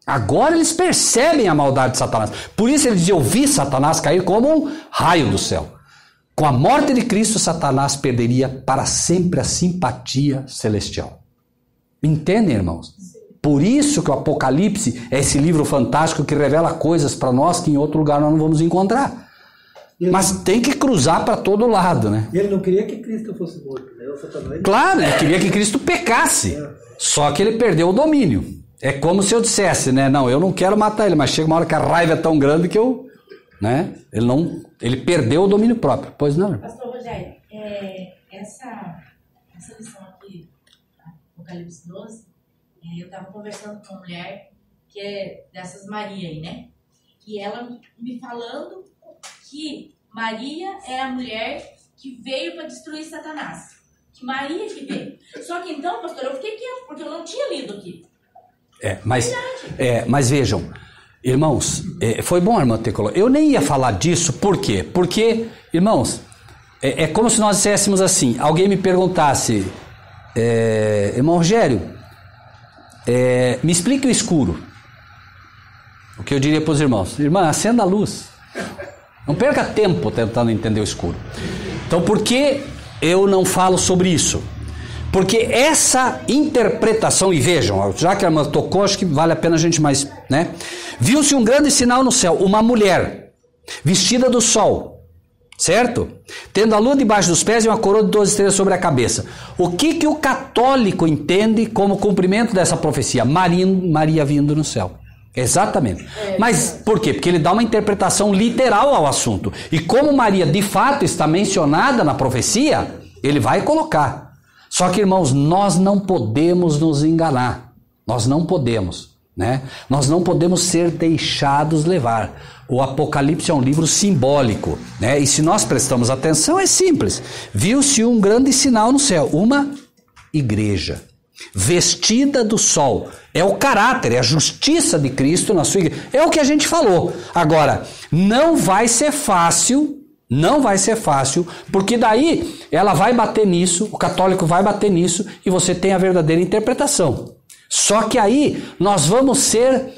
Agora eles percebem a maldade de Satanás. Por isso ele diz: eu vi Satanás cair como um raio do céu. Com a morte de Cristo, Satanás perderia para sempre a simpatia celestial. Entendem, irmãos? Por isso que o Apocalipse é esse livro fantástico que revela coisas para nós que em outro lugar nós não vamos encontrar. Mas tem que cruzar para todo lado, né? E ele não queria que Cristo fosse morto, né? O Satanás... Claro, ele queria que Cristo pecasse. Só que ele perdeu o domínio. É como se eu dissesse, né? Não, eu não quero matar ele, mas chega uma hora que a raiva é tão grande que eu... né? Ele perdeu o domínio próprio. Pois não? Pastor Rogério, essa lição aqui, Apocalipse 12, eu estava conversando com uma mulher que é dessas Maria aí, né? E ela me falando que Maria é a mulher que veio para destruir Satanás. Que Maria que veio. Só que então, pastor, eu fiquei quieto, porque eu não tinha lido aqui. Mas vejam, irmãos, foi bom, irmão, ter colocado. Eu nem ia falar disso, por quê? Porque, irmãos, é como se nós disséssemos assim, alguém me perguntasse, irmão Rogério, me explique o escuro. O que eu diria para os irmãos? Irmã, acenda a luz. Não perca tempo tentando entender o escuro. Então, por que eu não falo sobre isso? Porque essa interpretação, e vejam, já que a irmã tocou, acho que vale a pena a gente mais, né? Viu-se um grande sinal no céu, uma mulher vestida do sol, certo? Tendo a lua debaixo dos pés e uma coroa de 12 estrelas sobre a cabeça. O que o católico entende como cumprimento dessa profecia? Maria vindo no céu. Exatamente. Mas por quê? Porque ele dá uma interpretação literal ao assunto. E como Maria de fato está mencionada na profecia, ele vai colocar. Só que, irmãos, nós não podemos nos enganar. Nós não podemos, né? Nós não podemos ser deixados levar. O Apocalipse é um livro simbólico, né? E se nós prestamos atenção, é simples. Viu-se um grande sinal no céu, uma igreja vestida do sol. É o caráter, é a justiça de Cristo na sua igreja. É o que a gente falou. Agora, não vai ser fácil, porque daí ela vai bater nisso, o católico vai bater nisso e você tem a verdadeira interpretação. Só que aí nós vamos ser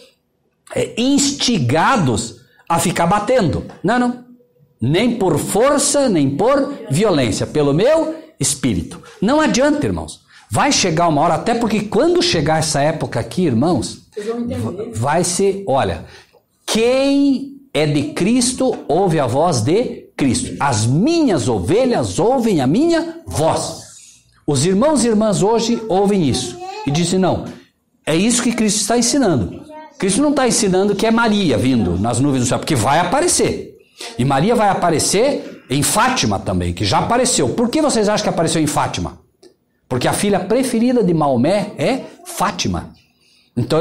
instigados a ficar batendo. Não. Nem por força, nem por violência, pelo meu espírito. Não adianta, irmãos. Vai chegar uma hora, até porque quando chegar essa época aqui, irmãos, vai ser, olha, quem é de Cristo, ouve a voz de Cristo. As minhas ovelhas ouvem a minha voz. Os irmãos e irmãs hoje ouvem isso e dizem, não, é isso que Cristo está ensinando. Cristo não está ensinando que é Maria vindo nas nuvens do céu, porque vai aparecer. E Maria vai aparecer em Fátima também, que já apareceu. Por que vocês acham que apareceu em Fátima? Porque a filha preferida de Maomé é Fátima. Então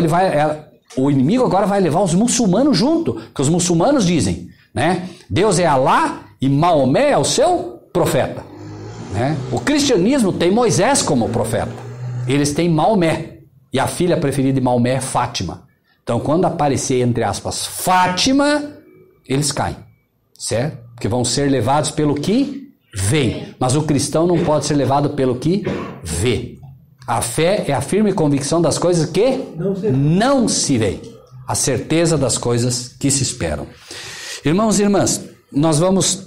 o inimigo agora vai levar os muçulmanos junto, porque os muçulmanos dizem, né? Deus é Alá e Maomé é o seu profeta. Né? O cristianismo tem Moisés como profeta. Eles têm Maomé. E a filha preferida de Maomé é Fátima. Então quando aparecer, entre aspas, Fátima, eles caem. Certo? Porque vão ser levados pelo que vem. Mas o cristão não pode ser levado pelo que vê. A fé é a firme convicção das coisas que não se vê. A certeza das coisas que se esperam. Irmãos e irmãs, nós vamos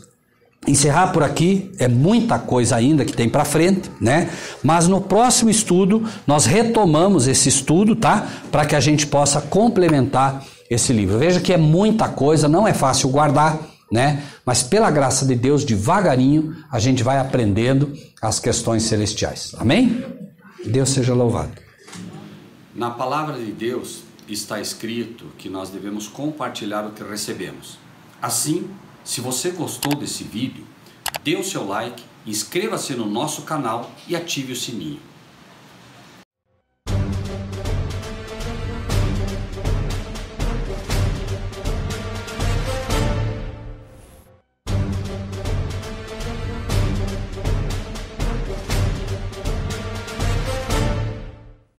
encerrar por aqui. É muita coisa ainda que tem para frente, né? Mas no próximo estudo, nós retomamos esse estudo, tá? Para que a gente possa complementar esse livro. Veja que é muita coisa, não é fácil guardar, né? Mas pela graça de Deus, devagarinho, a gente vai aprendendo as questões celestiais. Amém? Deus seja louvado. Na palavra de Deus está escrito que nós devemos compartilhar o que recebemos. Assim, se você gostou desse vídeo, dê o seu like, inscreva-se no nosso canal e ative o sininho.